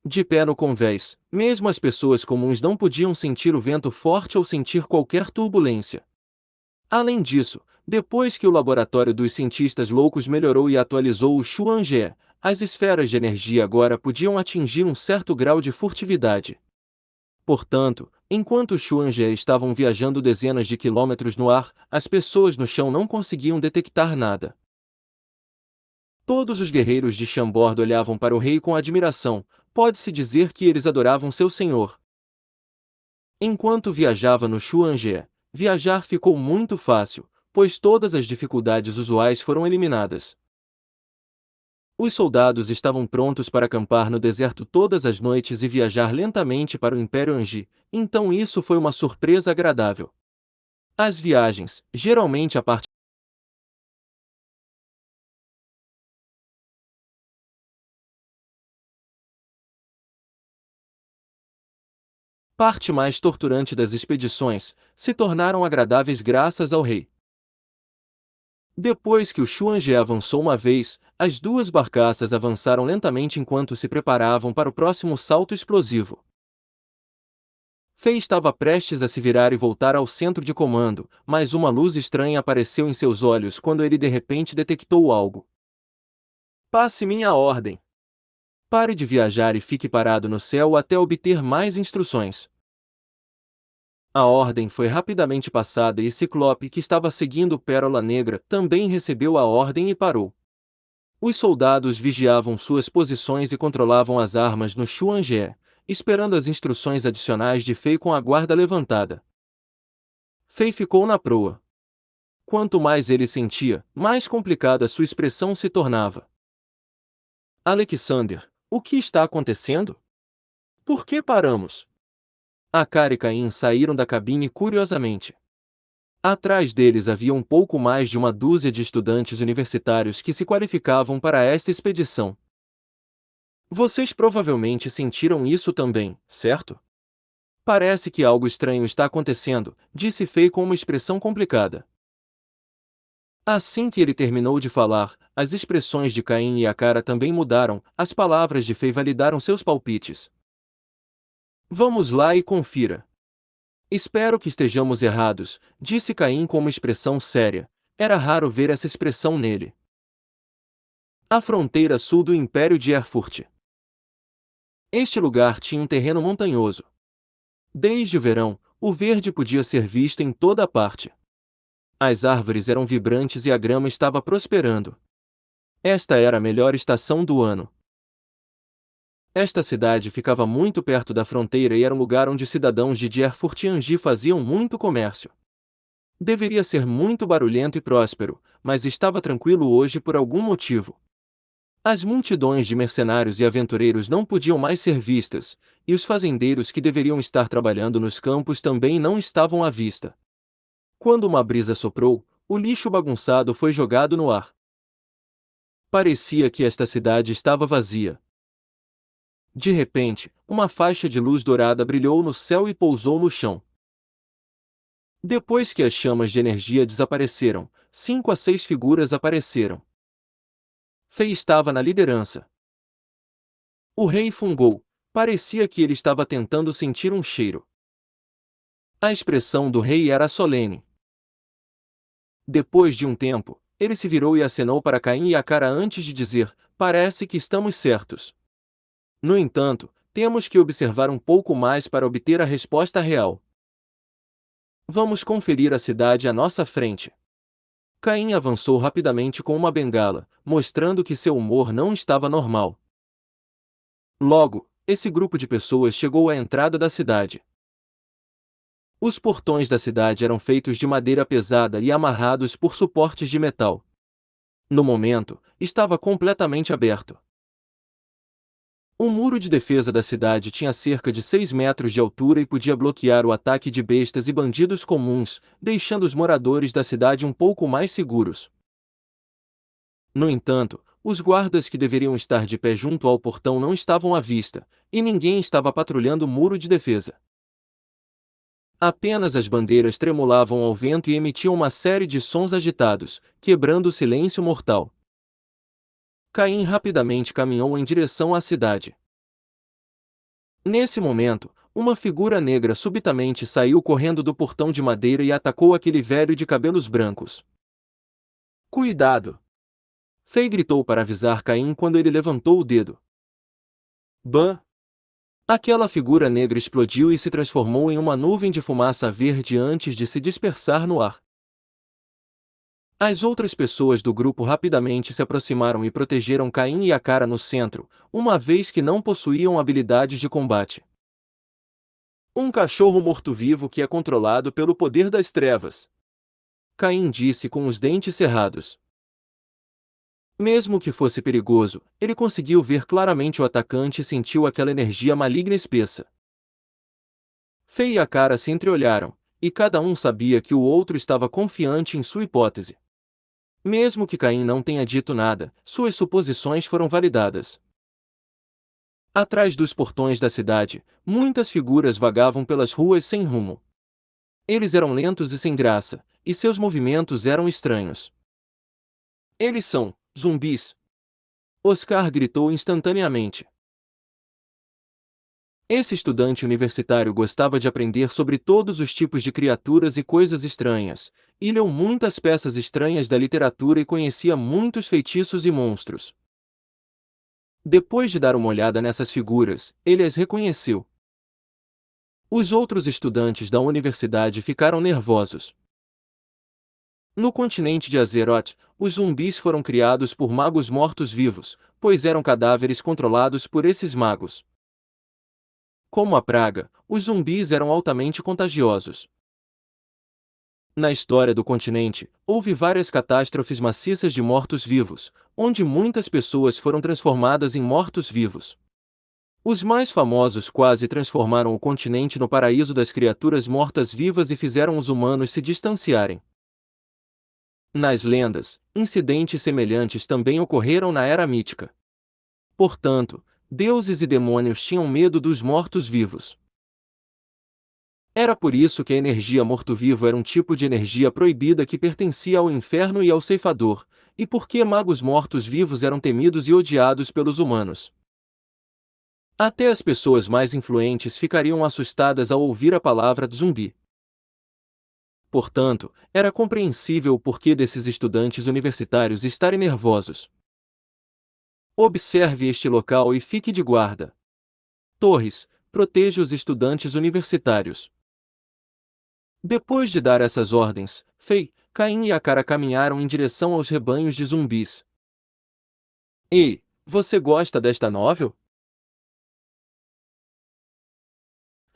De pé no convés, mesmo as pessoas comuns não podiam sentir o vento forte ou sentir qualquer turbulência. Além disso, depois que o laboratório dos cientistas loucos melhorou e atualizou o Xuange, as esferas de energia agora podiam atingir um certo grau de furtividade. Portanto, enquanto os Xuange estavam viajando dezenas de quilômetros no ar, as pessoas no chão não conseguiam detectar nada. Todos os guerreiros de Chambord olhavam para o rei com admiração, pode-se dizer que eles adoravam seu senhor. Enquanto viajava no Xuange, viajar ficou muito fácil, pois todas as dificuldades usuais foram eliminadas. Os soldados estavam prontos para acampar no deserto todas as noites e viajar lentamente para o Império Anji, então isso foi uma surpresa agradável. As viagens, geralmente a parte mais torturante das expedições, se tornaram agradáveis graças ao rei. Depois que o Xuange avançou uma vez, as duas barcaças avançaram lentamente enquanto se preparavam para o próximo salto explosivo. Fei estava prestes a se virar e voltar ao centro de comando, mas uma luz estranha apareceu em seus olhos quando ele de repente detectou algo. Passe minha ordem. Pare de viajar e fique parado no céu até obter mais instruções. A ordem foi rapidamente passada e Ciclope, que estava seguindo Pérola Negra, também recebeu a ordem e parou. Os soldados vigiavam suas posições e controlavam as armas no Xuange, esperando as instruções adicionais de Fei com a guarda levantada. Fei ficou na proa. Quanto mais ele sentia, mais complicada sua expressão se tornava. Alexander, o que está acontecendo? Por que paramos? Akar e Caim saíram da cabine curiosamente. Atrás deles havia um pouco mais de uma dúzia de estudantes universitários que se qualificavam para esta expedição. Vocês provavelmente sentiram isso também, certo? Parece que algo estranho está acontecendo, disse Fei com uma expressão complicada. Assim que ele terminou de falar, as expressões de Caim e Akara também mudaram, as palavras de Fei validaram seus palpites. Vamos lá e confira. Espero que estejamos errados, disse Caim com uma expressão séria. Era raro ver essa expressão nele. A fronteira sul do Império de Erfurt. Este lugar tinha um terreno montanhoso. Desde o verão, o verde podia ser visto em toda parte. As árvores eram vibrantes e a grama estava prosperando. Esta era a melhor estação do ano. Esta cidade ficava muito perto da fronteira e era um lugar onde cidadãos de Erfurt-Anji faziam muito comércio. Deveria ser muito barulhento e próspero, mas estava tranquilo hoje por algum motivo. As multidões de mercenários e aventureiros não podiam mais ser vistas, e os fazendeiros que deveriam estar trabalhando nos campos também não estavam à vista. Quando uma brisa soprou, o lixo bagunçado foi jogado no ar. Parecia que esta cidade estava vazia. De repente, uma faixa de luz dourada brilhou no céu e pousou no chão. Depois que as chamas de energia desapareceram, 5 a 6 figuras apareceram. Fei estava na liderança. O rei fungou. Parecia que ele estava tentando sentir um cheiro. A expressão do rei era solene. Depois de um tempo, ele se virou e acenou para Caim e Akara antes de dizer: parece que estamos certos. No entanto, temos que observar um pouco mais para obter a resposta real. Vamos conferir a cidade à nossa frente. Caim avançou rapidamente com uma bengala, mostrando que seu humor não estava normal. Logo, esse grupo de pessoas chegou à entrada da cidade. Os portões da cidade eram feitos de madeira pesada e amarrados por suportes de metal. No momento, estava completamente aberto. Um muro de defesa da cidade tinha cerca de 6 metros de altura e podia bloquear o ataque de bestas e bandidos comuns, deixando os moradores da cidade um pouco mais seguros. No entanto, os guardas que deveriam estar de pé junto ao portão não estavam à vista, e ninguém estava patrulhando o muro de defesa. Apenas as bandeiras tremulavam ao vento e emitiam uma série de sons agitados, quebrando o silêncio mortal. Caim rapidamente caminhou em direção à cidade. Nesse momento, uma figura negra subitamente saiu correndo do portão de madeira e atacou aquele velho de cabelos brancos. Cuidado! Fei gritou para avisar Caim quando ele levantou o dedo. Bã! Aquela figura negra explodiu e se transformou em uma nuvem de fumaça verde antes de se dispersar no ar. As outras pessoas do grupo rapidamente se aproximaram e protegeram Caim e a cara no centro, uma vez que não possuíam habilidades de combate. Um cachorro morto-vivo que é controlado pelo poder das trevas. Caim disse com os dentes cerrados. Mesmo que fosse perigoso, ele conseguiu ver claramente o atacante e sentiu aquela energia maligna espessa. Fei e a cara se entreolharam, e cada um sabia que o outro estava confiante em sua hipótese. Mesmo que Caim não tenha dito nada, suas suposições foram validadas. Atrás dos portões da cidade, muitas figuras vagavam pelas ruas sem rumo. Eles eram lentos e sem graça, e seus movimentos eram estranhos. Eles são zumbis! Oscar gritou instantaneamente. Esse estudante universitário gostava de aprender sobre todos os tipos de criaturas e coisas estranhas, e leu muitas peças estranhas da literatura e conhecia muitos feitiços e monstros. Depois de dar uma olhada nessas figuras, ele as reconheceu. Os outros estudantes da universidade ficaram nervosos. No continente de Azeroth, os zumbis foram criados por magos mortos-vivos, pois eram cadáveres controlados por esses magos. Como a praga, os zumbis eram altamente contagiosos. Na história do continente, houve várias catástrofes maciças de mortos-vivos, onde muitas pessoas foram transformadas em mortos-vivos. Os mais famosos quase transformaram o continente no paraíso das criaturas mortas-vivas e fizeram os humanos se distanciarem. Nas lendas, incidentes semelhantes também ocorreram na Era Mítica. Portanto, deuses e demônios tinham medo dos mortos-vivos. Era por isso que a energia morto-vivo era um tipo de energia proibida que pertencia ao inferno e ao ceifador, e porque magos mortos-vivos eram temidos e odiados pelos humanos. Até as pessoas mais influentes ficariam assustadas ao ouvir a palavra zumbi. Portanto, era compreensível o porquê desses estudantes universitários estarem nervosos. Observe este local e fique de guarda. Torres, proteja os estudantes universitários. Depois de dar essas ordens, Fei, Caim e a cara caminharam em direção aos rebanhos de zumbis. Ei, você gosta desta novel?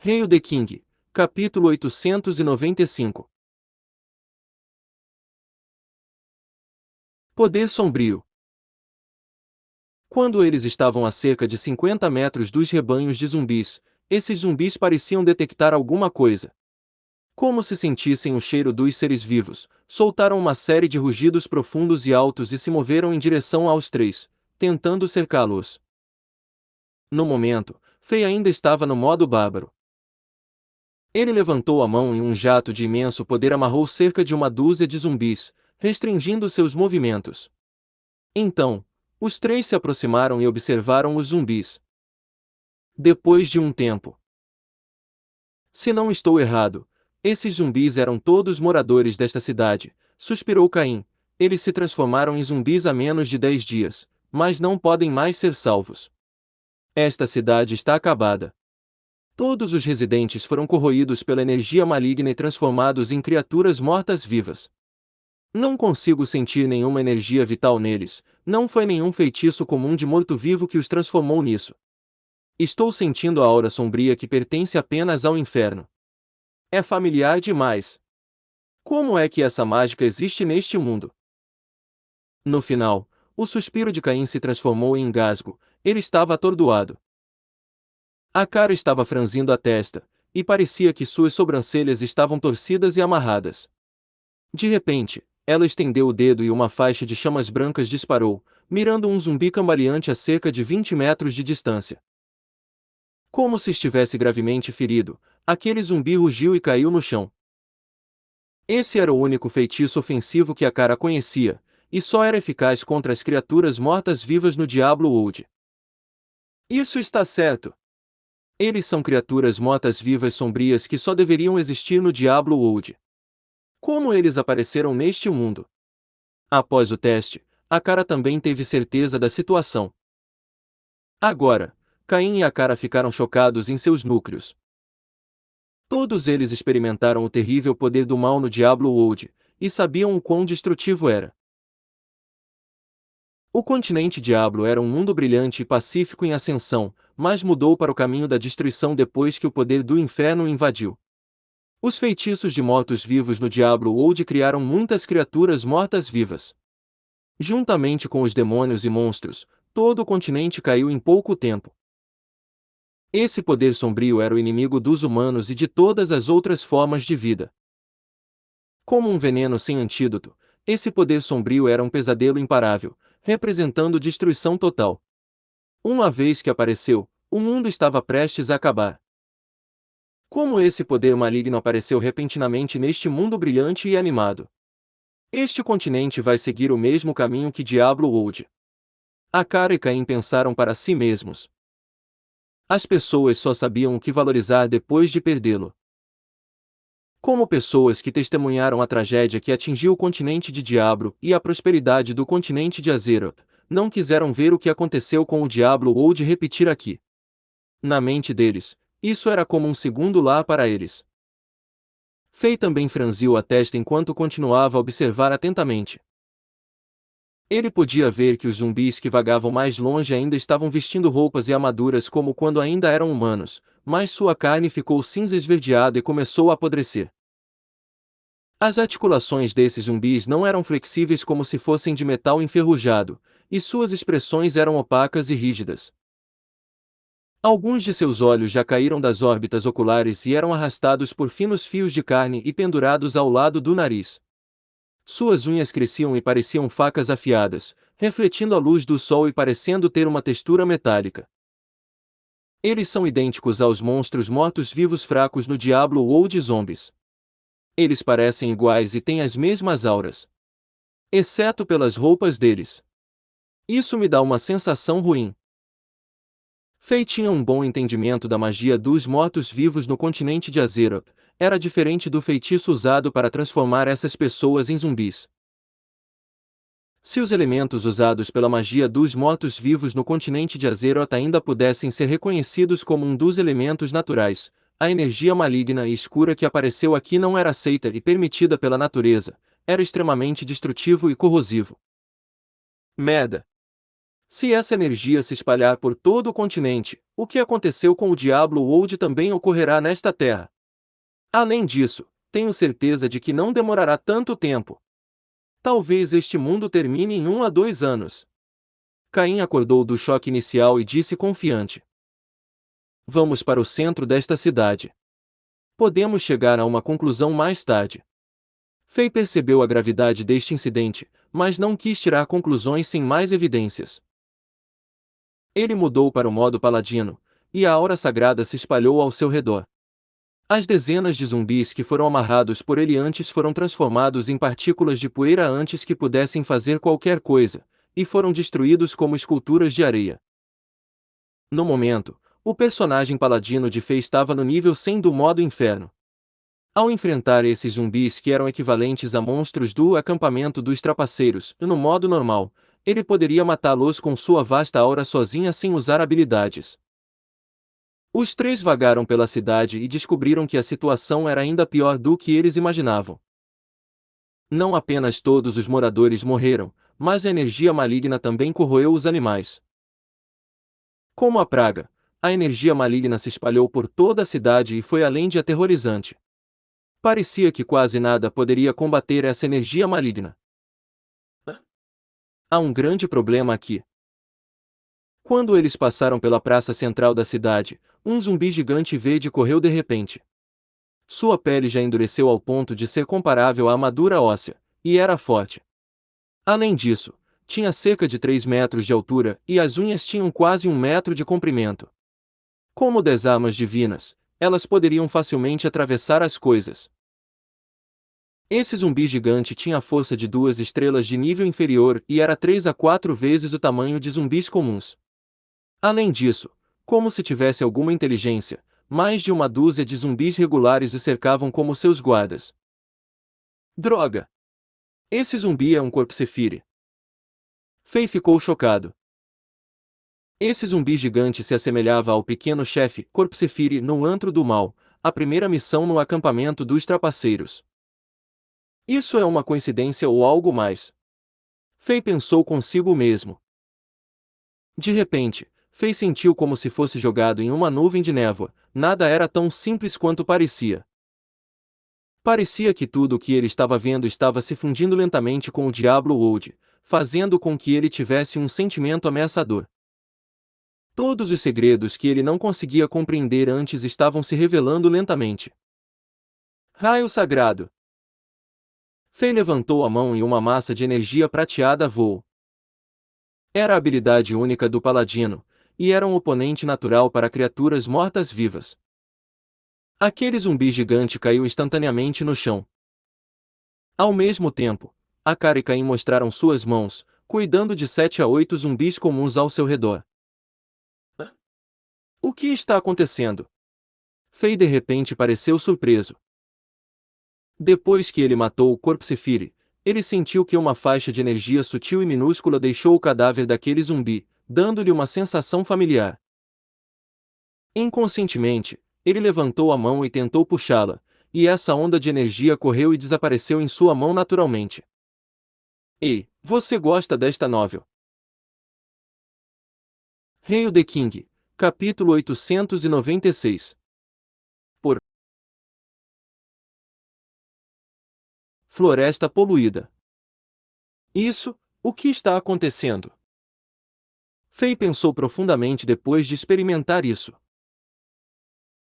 Hail the King, capítulo 895. Poder sombrio. Quando eles estavam a cerca de 50 metros dos rebanhos de zumbis, esses zumbis pareciam detectar alguma coisa. Como se sentissem o cheiro dos seres vivos, soltaram uma série de rugidos profundos e altos e se moveram em direção aos três, tentando cercá-los. No momento, Fei ainda estava no modo bárbaro. Ele levantou a mão e um jato de imenso poder amarrou cerca de uma dúzia de zumbis, restringindo seus movimentos. Então, os três se aproximaram e observaram os zumbis. Depois de um tempo. Se não estou errado, esses zumbis eram todos moradores desta cidade, suspirou Caim. Eles se transformaram em zumbis há menos de 10 dias, mas não podem mais ser salvos. Esta cidade está acabada. Todos os residentes foram corroídos pela energia maligna e transformados em criaturas mortas-vivas. Não consigo sentir nenhuma energia vital neles, não foi nenhum feitiço comum de morto-vivo que os transformou nisso. Estou sentindo a aura sombria que pertence apenas ao inferno. É familiar demais. Como é que essa mágica existe neste mundo? No final, o suspiro de Caim se transformou em engasgo, ele estava atordoado. A cara estava franzindo a testa, e parecia que suas sobrancelhas estavam torcidas e amarradas. De repente, ela estendeu o dedo e uma faixa de chamas brancas disparou, mirando um zumbi cambaleante a cerca de 20 metros de distância. Como se estivesse gravemente ferido, aquele zumbi rugiu e caiu no chão. Esse era o único feitiço ofensivo que a cara conhecia, e só era eficaz contra as criaturas mortas-vivas no Diablo Old. Isso está certo! Eles são criaturas mortas-vivas sombrias que só deveriam existir no Diablo World. Como eles apareceram neste mundo? Após o teste, a Kara também teve certeza da situação. Agora, Caim e a Kara ficaram chocados em seus núcleos. Todos eles experimentaram o terrível poder do mal no Diablo World, e sabiam o quão destrutivo era. O continente Diablo era um mundo brilhante e pacífico em ascensão, mas mudou para o caminho da destruição depois que o poder do inferno o invadiu. Os feitiços de mortos-vivos no Diablo World criaram muitas criaturas mortas-vivas. Juntamente com os demônios e monstros, todo o continente caiu em pouco tempo. Esse poder sombrio era o inimigo dos humanos e de todas as outras formas de vida. Como um veneno sem antídoto, esse poder sombrio era um pesadelo imparável, representando destruição total. Uma vez que apareceu, o mundo estava prestes a acabar. Como esse poder maligno apareceu repentinamente neste mundo brilhante e animado? Este continente vai seguir o mesmo caminho que Diablo World. A Kara e Caim pensaram para si mesmos. As pessoas só sabiam o que valorizar depois de perdê-lo. Como pessoas que testemunharam a tragédia que atingiu o continente de Diablo e a prosperidade do continente de Azeroth, não quiseram ver o que aconteceu com o Diablo World repetir aqui. Na mente deles, isso era como um segundo lar para eles. Faye também franziu a testa enquanto continuava a observar atentamente. Ele podia ver que os zumbis que vagavam mais longe ainda estavam vestindo roupas e armaduras como quando ainda eram humanos, mas sua carne ficou cinza esverdeada e começou a apodrecer. As articulações desses zumbis não eram flexíveis como se fossem de metal enferrujado, e suas expressões eram opacas e rígidas. Alguns de seus olhos já caíram das órbitas oculares e eram arrastados por finos fios de carne e pendurados ao lado do nariz. Suas unhas cresciam e pareciam facas afiadas, refletindo a luz do sol e parecendo ter uma textura metálica. Eles são idênticos aos monstros mortos-vivos fracos no Diablo World Zombies. Eles parecem iguais e têm as mesmas auras. Exceto pelas roupas deles. Isso me dá uma sensação ruim. Faye tinha um bom entendimento da magia dos mortos-vivos no continente de Azeroth. Era diferente do feitiço usado para transformar essas pessoas em zumbis. Se os elementos usados pela magia dos mortos-vivos no continente de Azeroth ainda pudessem ser reconhecidos como um dos elementos naturais, a energia maligna e escura que apareceu aqui não era aceita e permitida pela natureza, era extremamente destrutivo e corrosivo. Merda! Se essa energia se espalhar por todo o continente, o que aconteceu com o Diablo World também ocorrerá nesta terra. Além disso, tenho certeza de que não demorará tanto tempo. Talvez este mundo termine em 1 a 2 anos. Caim acordou do choque inicial e disse confiante. Vamos para o centro desta cidade. Podemos chegar a uma conclusão mais tarde. Faye percebeu a gravidade deste incidente, mas não quis tirar conclusões sem mais evidências. Ele mudou para o modo paladino, e a aura sagrada se espalhou ao seu redor. As dezenas de zumbis que foram amarrados por ele antes foram transformados em partículas de poeira antes que pudessem fazer qualquer coisa, e foram destruídos como esculturas de areia. No momento, o personagem paladino de Faye estava no nível 100 do modo inferno. Ao enfrentar esses zumbis que eram equivalentes a monstros do acampamento dos trapaceiros, no modo normal, ele poderia matá-los com sua vasta aura sozinha sem usar habilidades. Os três vagaram pela cidade e descobriram que a situação era ainda pior do que eles imaginavam. Não apenas todos os moradores morreram, mas a energia maligna também corroeu os animais. Como a praga, a energia maligna se espalhou por toda a cidade e foi além de aterrorizante. Parecia que quase nada poderia combater essa energia maligna. Há um grande problema aqui. Quando eles passaram pela praça central da cidade, um zumbi gigante verde correu de repente. Sua pele já endureceu ao ponto de ser comparável à armadura óssea, e era forte. Além disso, tinha cerca de 3 metros de altura e as unhas tinham quase 1 metro de comprimento. Como 10 armas divinas, elas poderiam facilmente atravessar as coisas. Esse zumbi gigante tinha a força de 2 estrelas de nível inferior e era 3 a 4 vezes o tamanho de zumbis comuns. Além disso, Como se tivesse alguma inteligência, mais de uma dúzia de zumbis regulares o cercavam como seus guardas. Droga! Esse zumbi é um Corpsefire. Fei ficou chocado. Esse zumbi gigante se assemelhava ao pequeno chefe Corpsefire no Antro do Mal, a primeira missão no acampamento dos trapaceiros. Isso é uma coincidência ou algo mais? Fei pensou consigo mesmo. De repente, Fei sentiu como se fosse jogado em uma nuvem de névoa. Nada era tão simples quanto parecia. Parecia que tudo o que ele estava vendo estava se fundindo lentamente com o Diablo Old, fazendo com que ele tivesse um sentimento ameaçador. Todos os segredos que ele não conseguia compreender antes estavam se revelando lentamente. Raio sagrado! Fei levantou a mão e uma massa de energia prateada voou. Era a habilidade única do paladino, e era um oponente natural para criaturas mortas-vivas. Aquele zumbi gigante caiu instantaneamente no chão. Ao mesmo tempo, Akari e Caim mostraram suas mãos, cuidando de 7 a 8 zumbis comuns ao seu redor. O que está acontecendo? Fei de repente pareceu surpreso. Depois que ele matou o Corpsefire, ele sentiu que uma faixa de energia sutil e minúscula deixou o cadáver daquele zumbi, dando-lhe uma sensação familiar. Inconscientemente, ele levantou a mão e tentou puxá-la, e essa onda de energia correu e desapareceu em sua mão naturalmente. Ei, você gosta desta novel? Hail the King, capítulo 896. Por Floresta poluída. Isso, o que está acontecendo? Fei pensou profundamente depois de experimentar isso.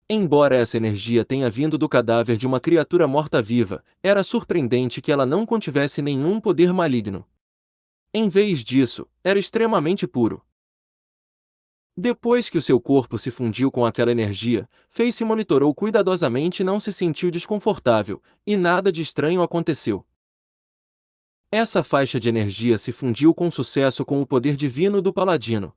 Embora essa energia tenha vindo do cadáver de uma criatura morta-viva, era surpreendente que ela não contivesse nenhum poder maligno. Em vez disso, era extremamente puro. Depois que o seu corpo se fundiu com aquela energia, Fei se monitorou cuidadosamente e não se sentiu desconfortável, e nada de estranho aconteceu. Essa faixa de energia se fundiu com sucesso com o poder divino do paladino.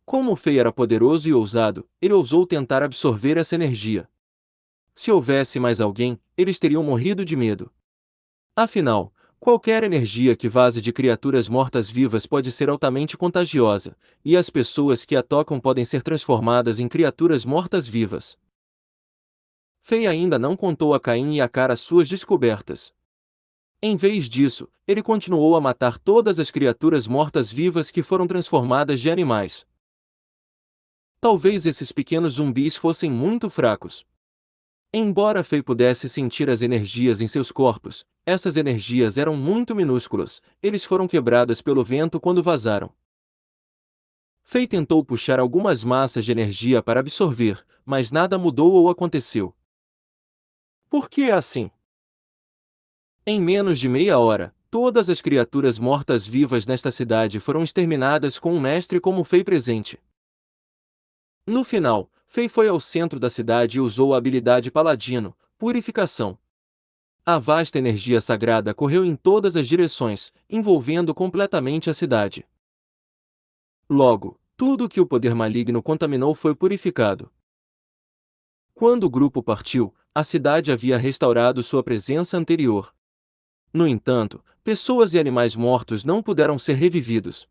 Como Fei era poderoso e ousado, ele ousou tentar absorver essa energia. Se houvesse mais alguém, eles teriam morrido de medo. Afinal, qualquer energia que vaze de criaturas mortas-vivas pode ser altamente contagiosa, e as pessoas que a tocam podem ser transformadas em criaturas mortas-vivas. Fei ainda não contou a Caim e a Cara suas descobertas. Em vez disso, ele continuou a matar todas as criaturas mortas-vivas que foram transformadas de animais. Talvez esses pequenos zumbis fossem muito fracos. Embora Fei pudesse sentir as energias em seus corpos, essas energias eram muito minúsculas, eles foram quebradas pelo vento quando vazaram. Fei tentou puxar algumas massas de energia para absorver, mas nada mudou ou aconteceu. Por que é assim? Em menos de meia hora, todas as criaturas mortas-vivas nesta cidade foram exterminadas com um mestre como Fei presente. No final, Fei foi ao centro da cidade e usou a habilidade Paladino, Purificação. A vasta energia sagrada correu em todas as direções, envolvendo completamente a cidade. Logo, tudo o que o poder maligno contaminou foi purificado. Quando o grupo partiu, a cidade havia restaurado sua presença anterior. No entanto, pessoas e animais mortos não puderam ser revividos.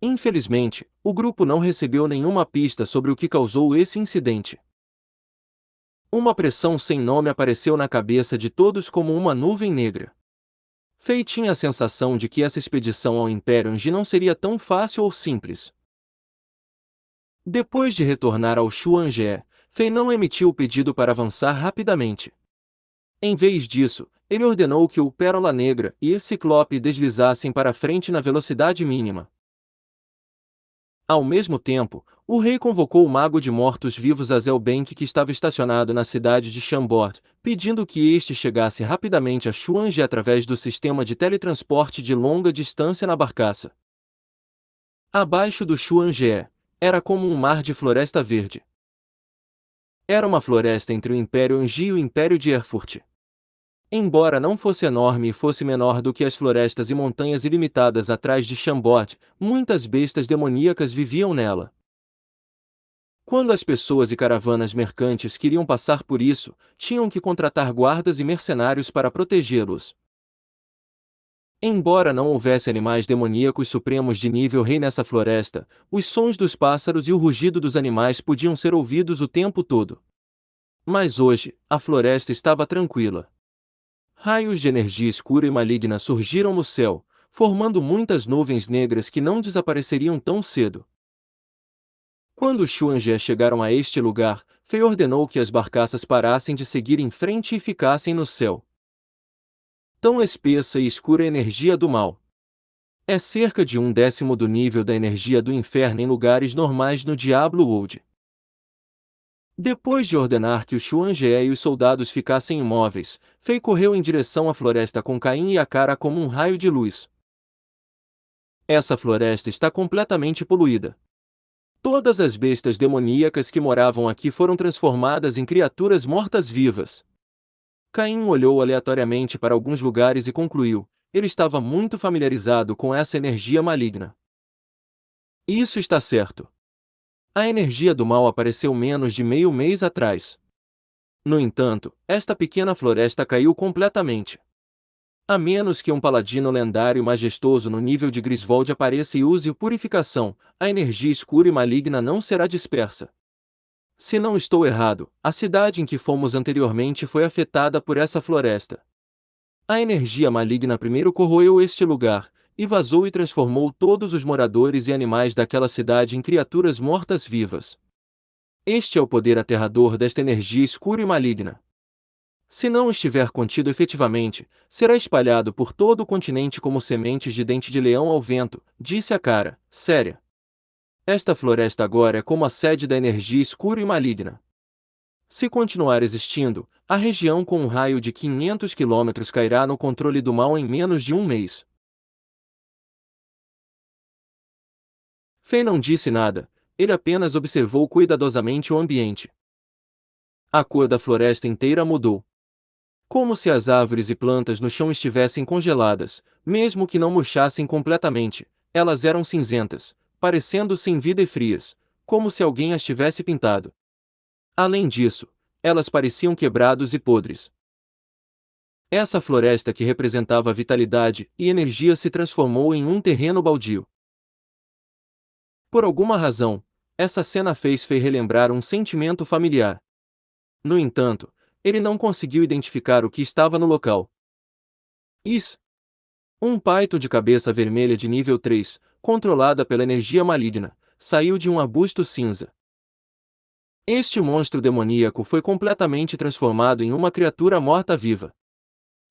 Infelizmente, o grupo não recebeu nenhuma pista sobre o que causou esse incidente. Uma pressão sem nome apareceu na cabeça de todos como uma nuvem negra. Fei tinha a sensação de que essa expedição ao Império Anji não seria tão fácil ou simples. Depois de retornar ao Xuanjie, Fei não emitiu o pedido para avançar rapidamente. Em vez disso, ele ordenou que o Pérola Negra e o Ciclope deslizassem para frente na velocidade mínima. Ao mesmo tempo, o rei convocou o mago de mortos-vivos Azelbank que estava estacionado na cidade de Chambord, pedindo que este chegasse rapidamente a Xuanji através do sistema de teletransporte de longa distância na barcaça. Abaixo do Xuanji, era como um mar de floresta verde. Era uma floresta entre o Império Anji e o Império de Erfurt. Embora não fosse enorme e fosse menor do que as florestas e montanhas ilimitadas atrás de Chambord, muitas bestas demoníacas viviam nela. Quando as pessoas e caravanas mercantes queriam passar por isso, tinham que contratar guardas e mercenários para protegê-los. Embora não houvesse animais demoníacos supremos de nível rei nessa floresta, os sons dos pássaros e o rugido dos animais podiam ser ouvidos o tempo todo. Mas hoje, a floresta estava tranquila. Raios de energia escura e maligna surgiram no céu, formando muitas nuvens negras que não desapareceriam tão cedo. Quando os Xuanjie chegaram a este lugar, Fei ordenou que as barcaças parassem de seguir em frente e ficassem no céu. Tão espessa e escura a energia do mal. É cerca de 1/10 do nível da energia do inferno em lugares normais no Diablo World. Depois de ordenar que o Xuanjie e os soldados ficassem imóveis, Fei correu em direção à floresta com Caim e a cara como um raio de luz. Essa floresta está completamente poluída. Todas as bestas demoníacas que moravam aqui foram transformadas em criaturas mortas-vivas. Caim olhou aleatoriamente para alguns lugares e concluiu: ele estava muito familiarizado com essa energia maligna. Isso está certo. A energia do mal apareceu menos de meio mês atrás. No entanto, esta pequena floresta caiu completamente. A menos que um paladino lendário majestoso no nível de Griswold apareça e use purificação, a energia escura e maligna não será dispersa. Se não estou errado, a cidade em que fomos anteriormente foi afetada por essa floresta. A energia maligna primeiro corroeu este lugar, e vazou e transformou todos os moradores e animais daquela cidade em criaturas mortas-vivas. Este é o poder aterrador desta energia escura e maligna. Se não estiver contido efetivamente, será espalhado por todo o continente como sementes de dente de leão ao vento, disse a cara, séria. Esta floresta agora é como a sede da energia escura e maligna. Se continuar existindo, a região com um raio de 500 quilômetros cairá no controle do mal em menos de um mês. Fei não disse nada, ele apenas observou cuidadosamente o ambiente. A cor da floresta inteira mudou. Como se as árvores e plantas no chão estivessem congeladas, mesmo que não murchassem completamente, elas eram cinzentas, parecendo sem vida e frias, como se alguém as tivesse pintado. Além disso, elas pareciam quebrados e podres. Essa floresta que representava vitalidade e energia se transformou em um terreno baldio. Por alguma razão, essa cena fez Fei relembrar um sentimento familiar. No entanto, ele não conseguiu identificar o que estava no local. Isso! Um paito de cabeça vermelha de nível 3, controlada pela energia maligna, saiu de um arbusto cinza. Este monstro demoníaco foi completamente transformado em uma criatura morta-viva.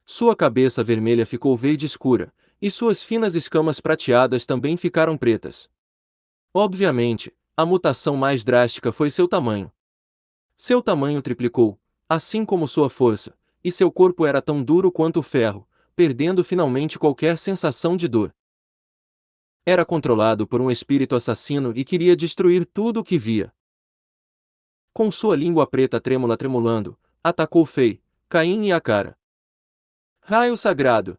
Sua cabeça vermelha ficou verde escura, e suas finas escamas prateadas também ficaram pretas. Obviamente, a mutação mais drástica foi seu tamanho. Seu tamanho triplicou, assim como sua força, e seu corpo era tão duro quanto o ferro, perdendo finalmente qualquer sensação de dor. Era controlado por um espírito assassino e queria destruir tudo o que via. Com sua língua preta trêmula tremulando, atacou Fei, Caim e a cara. Raio sagrado!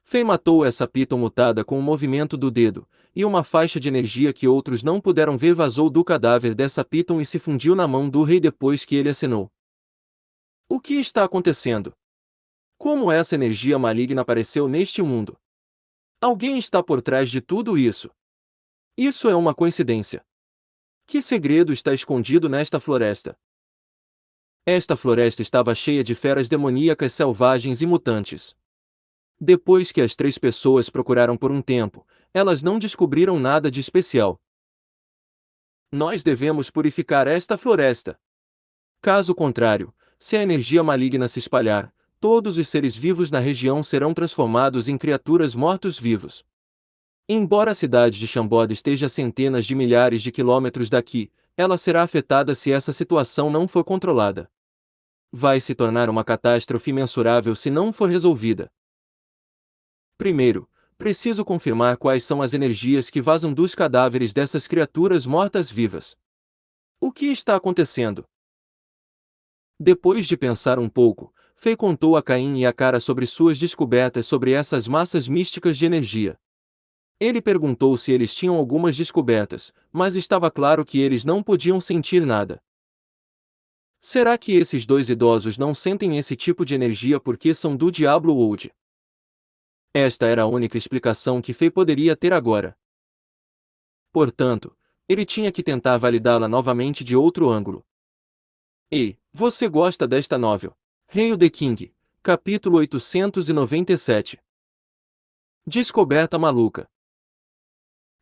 Fei matou essa piton mutada com um movimento do dedo, e uma faixa de energia que outros não puderam ver vazou do cadáver dessa piton e se fundiu na mão do rei depois que ele acenou. O que está acontecendo? Como essa energia maligna apareceu neste mundo? Alguém está por trás de tudo isso. Isso é uma coincidência. Que segredo está escondido nesta floresta? Esta floresta estava cheia de feras demoníacas selvagens e mutantes. Depois que as 3 pessoas procuraram por um tempo, elas não descobriram nada de especial. Nós devemos purificar esta floresta. Caso contrário, se a energia maligna se espalhar, todos os seres vivos na região serão transformados em criaturas mortos-vivos. Embora a cidade de Chambord esteja a centenas de milhares de quilômetros daqui, ela será afetada se essa situação não for controlada. Vai se tornar uma catástrofe imensurável se não for resolvida. Primeiro, preciso confirmar quais são as energias que vazam dos cadáveres dessas criaturas mortas-vivas. O que está acontecendo? Depois de pensar um pouco, Fei contou a Caim e a cara sobre suas descobertas sobre essas massas místicas de energia. Ele perguntou se eles tinham algumas descobertas, mas estava claro que eles não podiam sentir nada. Será que esses dois idosos não sentem esse tipo de energia porque são do Diablo Old? Esta era a única explicação que Fei poderia ter agora. Portanto, ele tinha que tentar validá-la novamente de outro ângulo. Ei, você gosta desta novel? Hail the King, capítulo 897. Descoberta maluca.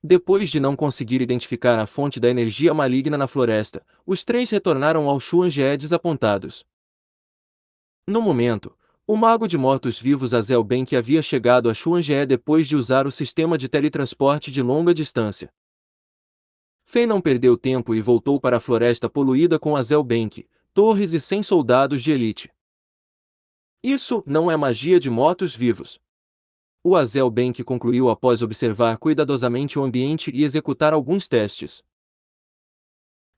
Depois de não conseguir identificar a fonte da energia maligna na floresta, os três retornaram ao Xuange desapontados. No momento, o mago de mortos-vivos Azel Bank havia chegado a Xuange depois de usar o sistema de teletransporte de longa distância. Fei não perdeu tempo e voltou para a floresta poluída com Azel Bank, torres e 100 soldados de elite. Isso não é magia de mortos-vivos. O Azel Bank concluiu após observar cuidadosamente o ambiente e executar alguns testes.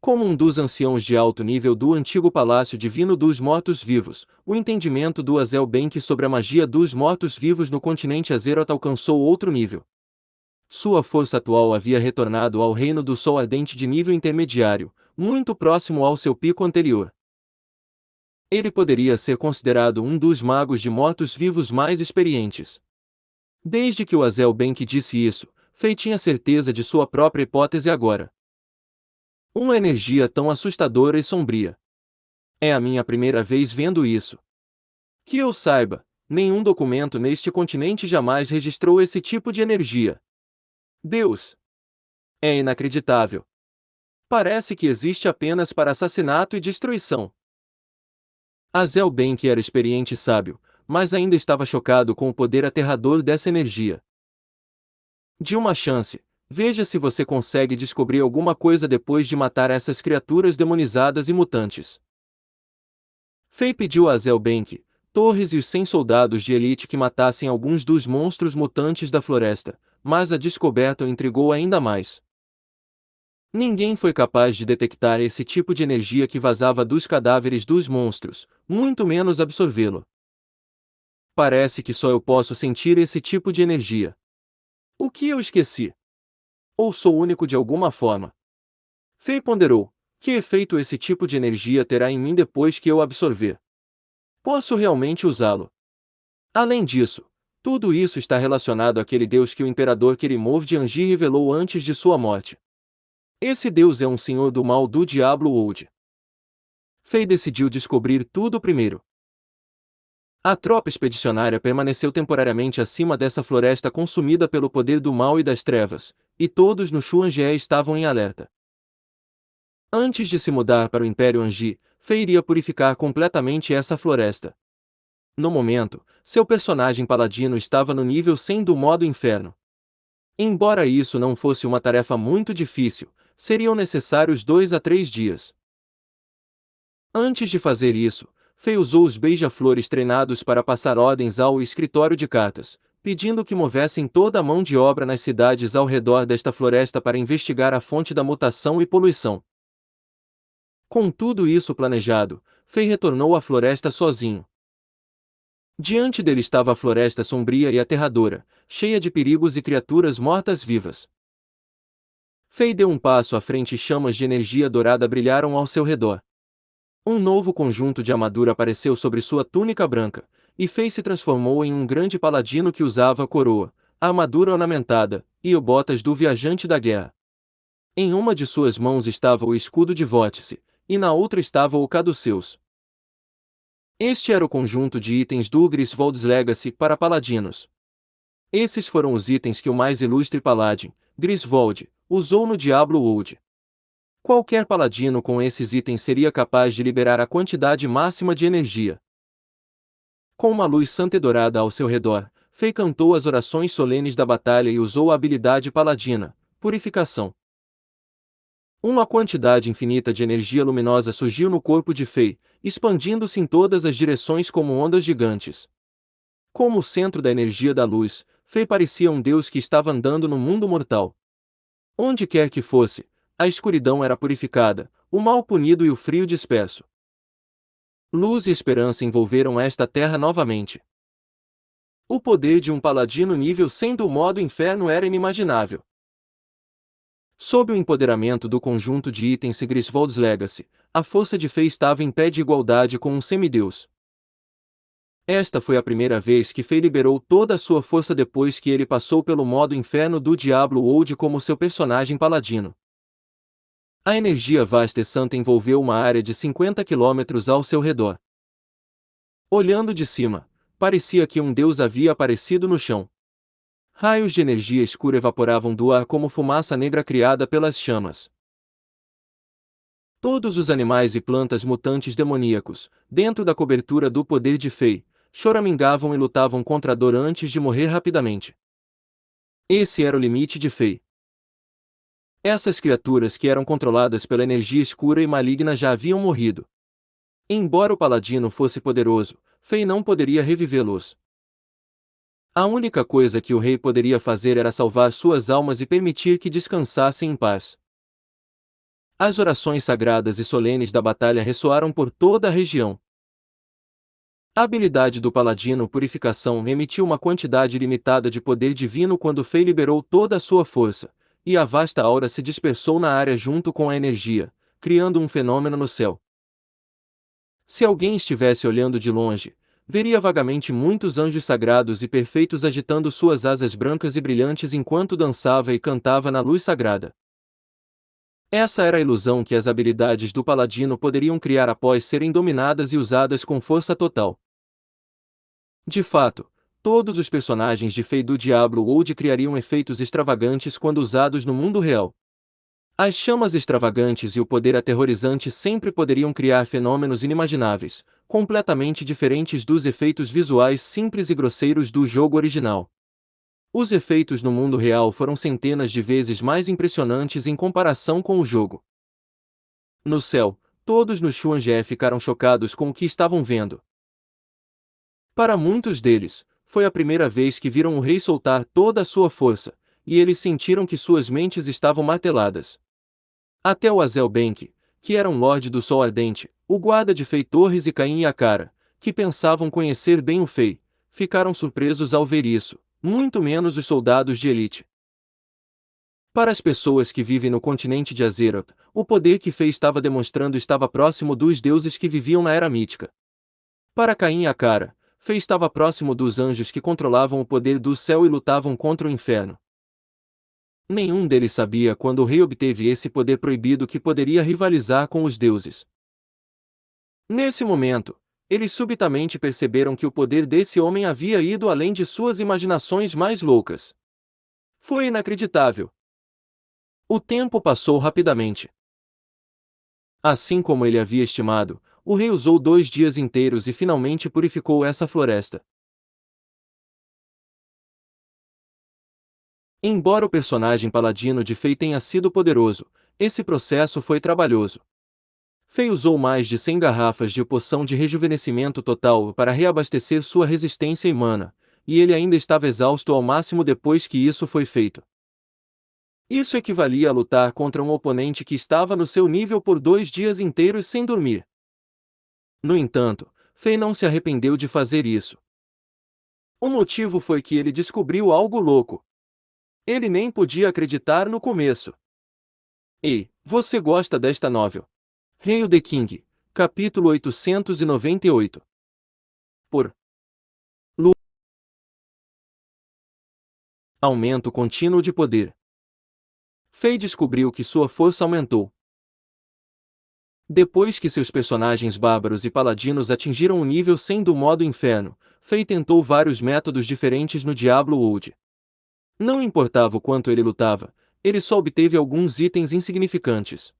Como um dos anciãos de alto nível do antigo Palácio Divino dos Mortos-Vivos, o entendimento do Azel Bank sobre a magia dos mortos-vivos no continente Azeroth alcançou outro nível. Sua força atual havia retornado ao Reino do Sol Ardente de nível intermediário, muito próximo ao seu pico anterior. Ele poderia ser considerado um dos magos de mortos-vivos mais experientes. Desde que o Azel Bank disse isso, Fei tinha certeza de sua própria hipótese agora. Uma energia tão assustadora e sombria. É a minha primeira vez vendo isso. Que eu saiba, nenhum documento neste continente jamais registrou esse tipo de energia. Deus! É inacreditável. Parece que existe apenas para assassinato e destruição. Azel Bank era experiente e sábio, mas ainda estava chocado com o poder aterrador dessa energia. De uma chance, veja se você consegue descobrir alguma coisa depois de matar essas criaturas demonizadas e mutantes. Fei pediu a Azel Bank, Torres e os 100 soldados de elite que matassem alguns dos monstros mutantes da floresta, mas a descoberta o intrigou ainda mais. Ninguém foi capaz de detectar esse tipo de energia que vazava dos cadáveres dos monstros, muito menos absorvê-lo. Parece que só eu posso sentir esse tipo de energia. O que eu esqueci? Ou sou único de alguma forma? Fei ponderou: que efeito esse tipo de energia terá em mim depois que eu absorver? Posso realmente usá-lo? Além disso, tudo isso está relacionado àquele Deus que o imperador Kerimov de Anji revelou antes de sua morte. Esse Deus é um senhor do mal do Diablo Old. Fei decidiu descobrir tudo primeiro. A tropa expedicionária permaneceu temporariamente acima dessa floresta consumida pelo poder do mal e das trevas, e todos no Xuange estavam em alerta. Antes de se mudar para o Império Anji, Fei iria purificar completamente essa floresta. No momento, seu personagem paladino estava no nível 100 do modo inferno. Embora isso não fosse uma tarefa muito difícil, seriam necessários 2 a 3 dias. Antes de fazer isso, Fei usou os beija-flores treinados para passar ordens ao escritório de cartas, pedindo que movessem toda a mão de obra nas cidades ao redor desta floresta para investigar a fonte da mutação e poluição. Com tudo isso planejado, Fei retornou à floresta sozinho. Diante dele estava a floresta sombria e aterradora, cheia de perigos e criaturas mortas-vivas. Fei deu um passo à frente e chamas de energia dourada brilharam ao seu redor. Um novo conjunto de armadura apareceu sobre sua túnica branca, e Fei se transformou em um grande paladino que usava a coroa, a armadura ornamentada, e o botas do viajante da guerra. Em uma de suas mãos estava o escudo de Vórtice, e na outra estava o Caduceus. Este era o conjunto de itens do Griswold's Legacy para paladinos. Esses foram os itens que o mais ilustre paladin, Griswold, usou no Diablo Old. Qualquer paladino com esses itens seria capaz de liberar a quantidade máxima de energia. Com uma luz santa e dourada ao seu redor, Fei cantou as orações solenes da batalha e usou a habilidade paladina, Purificação. Uma quantidade infinita de energia luminosa surgiu no corpo de Fei, expandindo-se em todas as direções como ondas gigantes. Como o centro da energia da luz, Fei parecia um deus que estava andando no mundo mortal. Onde quer que fosse, a escuridão era purificada, o mal punido e o frio disperso. Luz e esperança envolveram esta terra novamente. O poder de um paladino nível 100 do modo inferno era inimaginável. Sob o empoderamento do conjunto de itens e Griswold's Legacy, a força de Fei estava em pé de igualdade com um semideus. Esta foi a primeira vez que Fei liberou toda a sua força depois que ele passou pelo modo inferno do Diablo Old como seu personagem paladino. A energia vasta e santa envolveu uma área de 50 quilômetros ao seu redor. Olhando de cima, parecia que um deus havia aparecido no chão. Raios de energia escura evaporavam do ar como fumaça negra criada pelas chamas. Todos os animais e plantas mutantes demoníacos, dentro da cobertura do poder de Fei, choramingavam e lutavam contra a dor antes de morrer rapidamente. Esse era o limite de Fei. Essas criaturas que eram controladas pela energia escura e maligna já haviam morrido. Embora o paladino fosse poderoso, Fei não poderia revivê-los. A única coisa que o rei poderia fazer era salvar suas almas e permitir que descansassem em paz. As orações sagradas e solenes da batalha ressoaram por toda a região. A habilidade do paladino Purificação emitiu uma quantidade limitada de poder divino quando Fei liberou toda a sua força, e a vasta aura se dispersou na área junto com a energia, criando um fenômeno no céu. Se alguém estivesse olhando de longe, veria vagamente muitos anjos sagrados e perfeitos agitando suas asas brancas e brilhantes enquanto dançava e cantava na luz sagrada. Essa era a ilusão que as habilidades do paladino poderiam criar após serem dominadas e usadas com força total. De fato, todos os personagens de Fei do Diablo Old criariam efeitos extravagantes quando usados no mundo real. As chamas extravagantes e o poder aterrorizante sempre poderiam criar fenômenos inimagináveis, completamente diferentes dos efeitos visuais simples e grosseiros do jogo original. Os efeitos no mundo real foram centenas de vezes mais impressionantes em comparação com o jogo. No céu, todos no Xuanjé ficaram chocados com o que estavam vendo. Para muitos deles, foi a primeira vez que viram o rei soltar toda a sua força, e eles sentiram que suas mentes estavam marteladas. Até o Azel Bank, que era um lorde do Sol Ardente, o guarda de Fei Torres e Caim e Akara, que pensavam conhecer bem o Fei, ficaram surpresos ao ver isso, muito menos os soldados de elite. Para as pessoas que vivem no continente de Azeroth, o poder que Fei estava demonstrando estava próximo dos deuses que viviam na Era Mítica. Para Caim e Akara, Fei estava próximo dos anjos que controlavam o poder do céu e lutavam contra o inferno. Nenhum deles sabia quando o rei obteve esse poder proibido que poderia rivalizar com os deuses. Nesse momento, eles subitamente perceberam que o poder desse homem havia ido além de suas imaginações mais loucas. Foi inacreditável. O tempo passou rapidamente. Assim como ele havia estimado, o rei usou 2 dias inteiros e finalmente purificou essa floresta. Embora o personagem paladino de Fei tenha sido poderoso, esse processo foi trabalhoso. Fei usou mais de 100 garrafas de poção de rejuvenescimento total para reabastecer sua resistência e mana, e ele ainda estava exausto ao máximo depois que isso foi feito. Isso equivalia a lutar contra um oponente que estava no seu nível por 2 dias inteiros sem dormir. No entanto, Fei não se arrependeu de fazer isso. O motivo foi que ele descobriu algo louco. Ele nem podia acreditar no começo. Ei, você gosta desta novel? Hail the King, capítulo 898. Por Lu. Aumento contínuo de poder. Fei descobriu que sua força aumentou. Depois que seus personagens bárbaros e paladinos atingiram o nível 100 do modo inferno, Fei tentou vários métodos diferentes no Diablo Old. Não importava o quanto ele lutava, ele só obteve alguns itens insignificantes.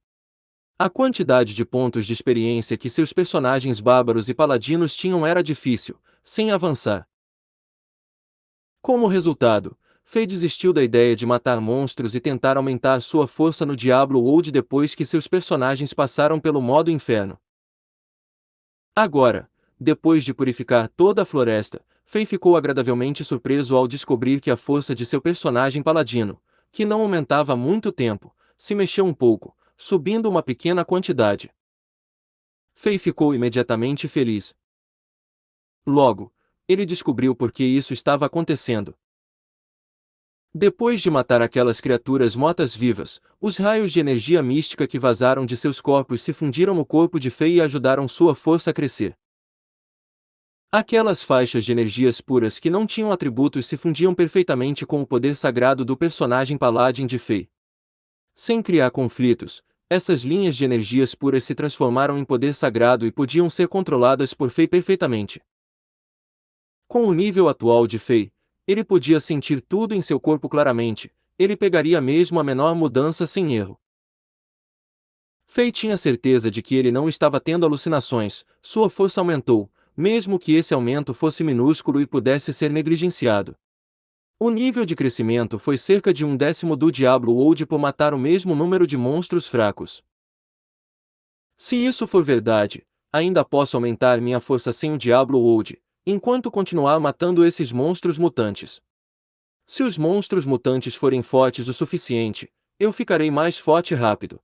A quantidade de pontos de experiência que seus personagens bárbaros e paladinos tinham era difícil, sem avançar. Como resultado, Fei desistiu da ideia de matar monstros e tentar aumentar sua força no Diablo Old depois que seus personagens passaram pelo modo inferno. Agora, depois de purificar toda a floresta, Fei ficou agradavelmente surpreso ao descobrir que a força de seu personagem paladino, que não aumentava há muito tempo, se mexeu um pouco, subindo uma pequena quantidade. Fei ficou imediatamente feliz. Logo, ele descobriu por que isso estava acontecendo. Depois de matar aquelas criaturas mortas-vivas, os raios de energia mística que vazaram de seus corpos se fundiram no corpo de Fei e ajudaram sua força a crescer. Aquelas faixas de energias puras que não tinham atributos se fundiam perfeitamente com o poder sagrado do personagem Paladin de Fei. Sem criar conflitos, essas linhas de energias puras se transformaram em poder sagrado e podiam ser controladas por Fei perfeitamente. Com o nível atual de Fei, ele podia sentir tudo em seu corpo claramente, ele pegaria mesmo a menor mudança sem erro. Fei tinha certeza de que ele não estava tendo alucinações, sua força aumentou, mesmo que esse aumento fosse minúsculo e pudesse ser negligenciado. O nível de crescimento foi cerca de 1/10 do Diablo Old por matar o mesmo número de monstros fracos. Se isso for verdade, ainda posso aumentar minha força sem o Diablo Old, enquanto continuar matando esses monstros mutantes. Se os monstros mutantes forem fortes o suficiente, eu ficarei mais forte rápido.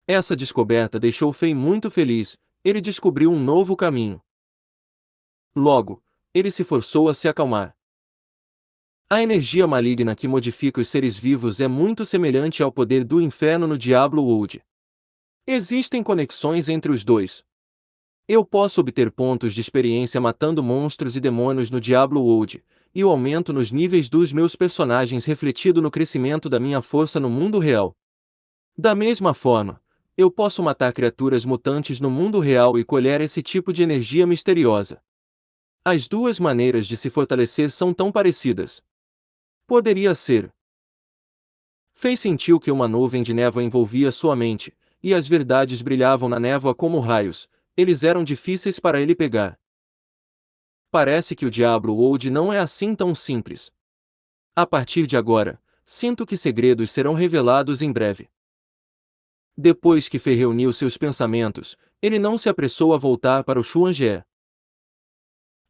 Essa descoberta deixou Fei muito feliz, ele descobriu um novo caminho. Logo, ele se forçou a se acalmar. A energia maligna que modifica os seres vivos é muito semelhante ao poder do inferno no Diablo Old. Existem conexões entre os dois. Eu posso obter pontos de experiência matando monstros e demônios no Diablo Old, e o aumento nos níveis dos meus personagens refletido no crescimento da minha força no mundo real. Da mesma forma, eu posso matar criaturas mutantes no mundo real e colher esse tipo de energia misteriosa. As duas maneiras de se fortalecer são tão parecidas. Poderia ser. Fei sentiu que uma nuvem de névoa envolvia sua mente, e as verdades brilhavam na névoa como raios, eles eram difíceis para ele pegar. Parece que o Diablo Old não é assim tão simples. A partir de agora, sinto que segredos serão revelados em breve. Depois que Fei reuniu seus pensamentos, ele não se apressou a voltar para o Xuanjie.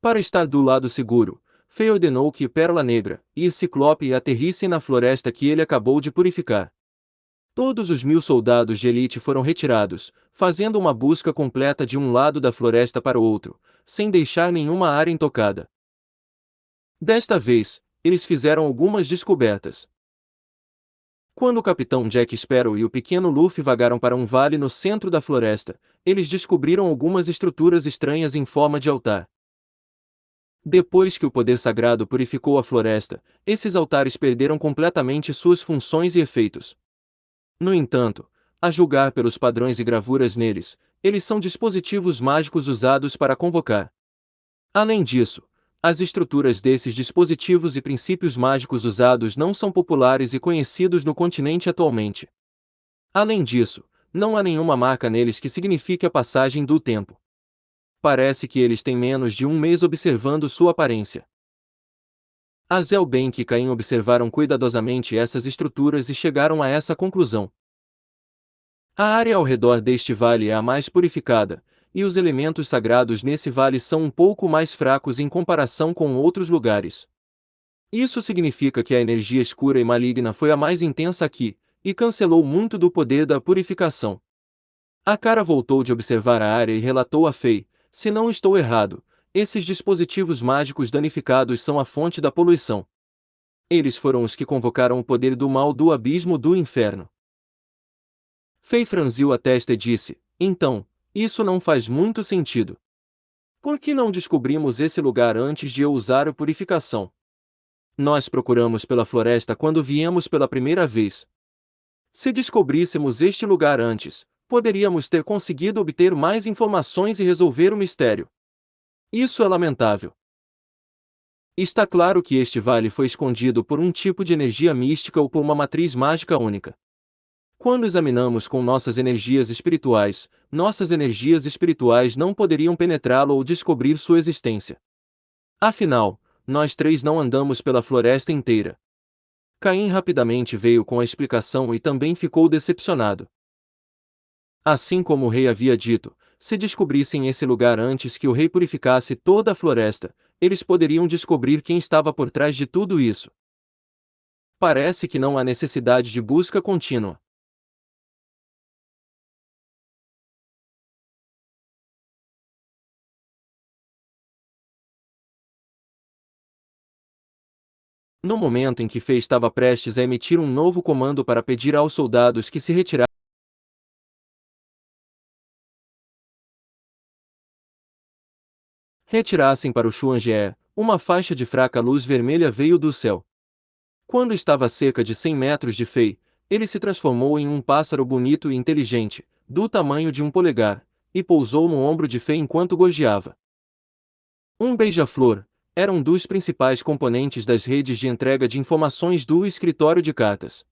Para estar do lado seguro, Fei ordenou que Pérola Negra e Ciclope aterrissem na floresta que ele acabou de purificar. Todos os 1000 soldados de elite foram retirados, fazendo uma busca completa de um lado da floresta para o outro, sem deixar nenhuma área intocada. Desta vez, eles fizeram algumas descobertas. Quando o capitão Jack Sparrow e o pequeno Luffy vagaram para um vale no centro da floresta, eles descobriram algumas estruturas estranhas em forma de altar. Depois que o poder sagrado purificou a floresta, esses altares perderam completamente suas funções e efeitos. No entanto, a julgar pelos padrões e gravuras neles, eles são dispositivos mágicos usados para convocar. Além disso, as estruturas desses dispositivos e princípios mágicos usados não são populares e conhecidos no continente atualmente. Além disso, não há nenhuma marca neles que signifique a passagem do tempo. Parece que eles têm menos de um mês observando sua aparência. Azelbank e Caim observaram cuidadosamente essas estruturas e chegaram a essa conclusão. A área ao redor deste vale é a mais purificada, e os elementos sagrados nesse vale são um pouco mais fracos em comparação com outros lugares. Isso significa que a energia escura e maligna foi a mais intensa aqui, e cancelou muito do poder da purificação. A cara voltou de observar a área e relatou a Fei: se não estou errado, esses dispositivos mágicos danificados são a fonte da poluição. Eles foram os que convocaram o poder do mal do abismo do inferno. Fei franziu a testa e disse: então, isso não faz muito sentido. Por que não descobrimos esse lugar antes de eu usar a purificação? Nós procuramos pela floresta quando viemos pela primeira vez. Se descobríssemos este lugar antes, poderíamos ter conseguido obter mais informações e resolver o mistério. Isso é lamentável. Está claro que este vale foi escondido por um tipo de energia mística ou por uma matriz mágica única. Quando examinamos com nossas energias espirituais não poderiam penetrá-lo ou descobrir sua existência. Afinal, nós três não andamos pela floresta inteira. Caim rapidamente veio com a explicação e também ficou decepcionado. Assim como o rei havia dito, se descobrissem esse lugar antes que o rei purificasse toda a floresta, eles poderiam descobrir quem estava por trás de tudo isso. Parece que não há necessidade de busca contínua. No momento em que Fei estava prestes a emitir um novo comando para pedir aos soldados que se retirassem para o Xuanjie, uma faixa de fraca luz vermelha veio do céu. Quando estava a cerca de 100 metros de Fei, ele se transformou em um pássaro bonito e inteligente, do tamanho de um polegar, e pousou no ombro de Fei enquanto gorjeava. Um beija-flor era um dos principais componentes das redes de entrega de informações do escritório de cartas.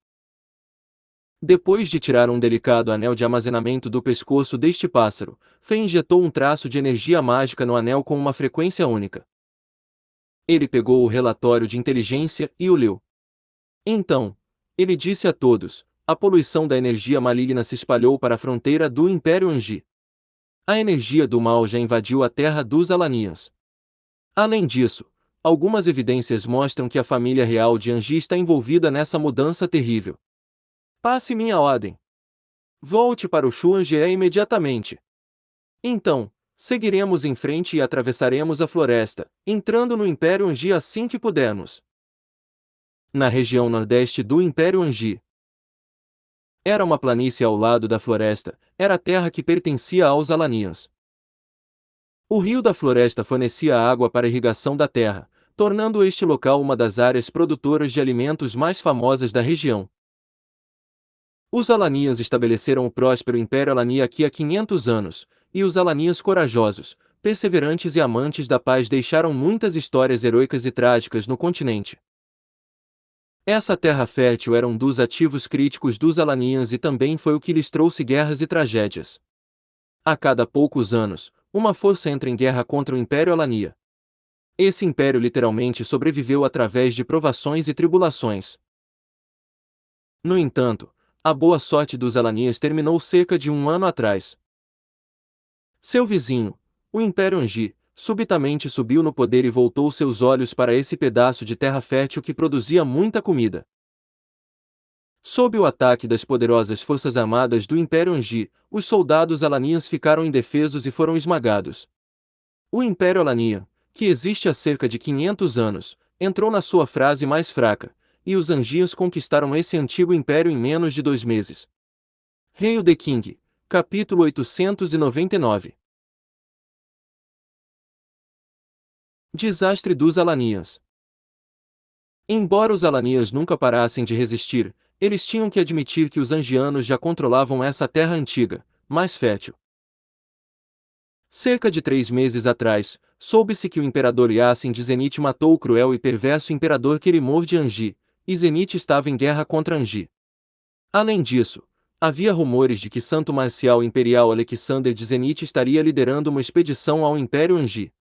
Depois de tirar um delicado anel de armazenamento do pescoço deste pássaro, Fei injetou um traço de energia mágica no anel com uma frequência única. Ele pegou o relatório de inteligência e o leu. Então, ele disse a todos: a poluição da energia maligna se espalhou para a fronteira do Império Anji. A energia do mal já invadiu a terra dos Alanians. Além disso, algumas evidências mostram que a família real de Anji está envolvida nessa mudança terrível. Passe minha ordem. Volte para o Xuanjie imediatamente. Então, seguiremos em frente e atravessaremos a floresta, entrando no Império Anji assim que pudermos. Na região nordeste do Império Anji. Era uma planície ao lado da floresta, era a terra que pertencia aos Alanians. O rio da floresta fornecia água para a irrigação da terra, tornando este local uma das áreas produtoras de alimentos mais famosas da região. Os Alanias estabeleceram o próspero Império Alani aqui há 500 anos, e os Alanias corajosos, perseverantes e amantes da paz deixaram muitas histórias heroicas e trágicas no continente. Essa terra fértil era um dos ativos críticos dos Alanians e também foi o que lhes trouxe guerras e tragédias. A cada poucos anos, uma força entra em guerra contra o Império Alania. Esse império literalmente sobreviveu através de provações e tribulações. No entanto, a boa sorte dos Alanias terminou cerca de um ano atrás. Seu vizinho, o Império Anji, subitamente subiu no poder e voltou seus olhos para esse pedaço de terra fértil que produzia muita comida. Sob o ataque das poderosas forças armadas do Império Anji, os soldados Alanians ficaram indefesos e foram esmagados. O Império Alania, que existe há cerca de 500 anos, entrou na sua fase mais fraca, e os Angios conquistaram esse antigo império em menos de 2 meses. Hail the King, capítulo 899. Desastre dos Alanians. Embora os Alanias nunca parassem de resistir, eles tinham que admitir que os Angianos já controlavam essa terra antiga, mais fértil. Cerca de 3 meses atrás, soube-se que o imperador Yasin de Zenith matou o cruel e perverso imperador Kerimov de Anji, e Zenith estava em guerra contra Anji. Além disso, havia rumores de que Santo Marcial Imperial Alexander de Zenith estaria liderando uma expedição ao Império Anji.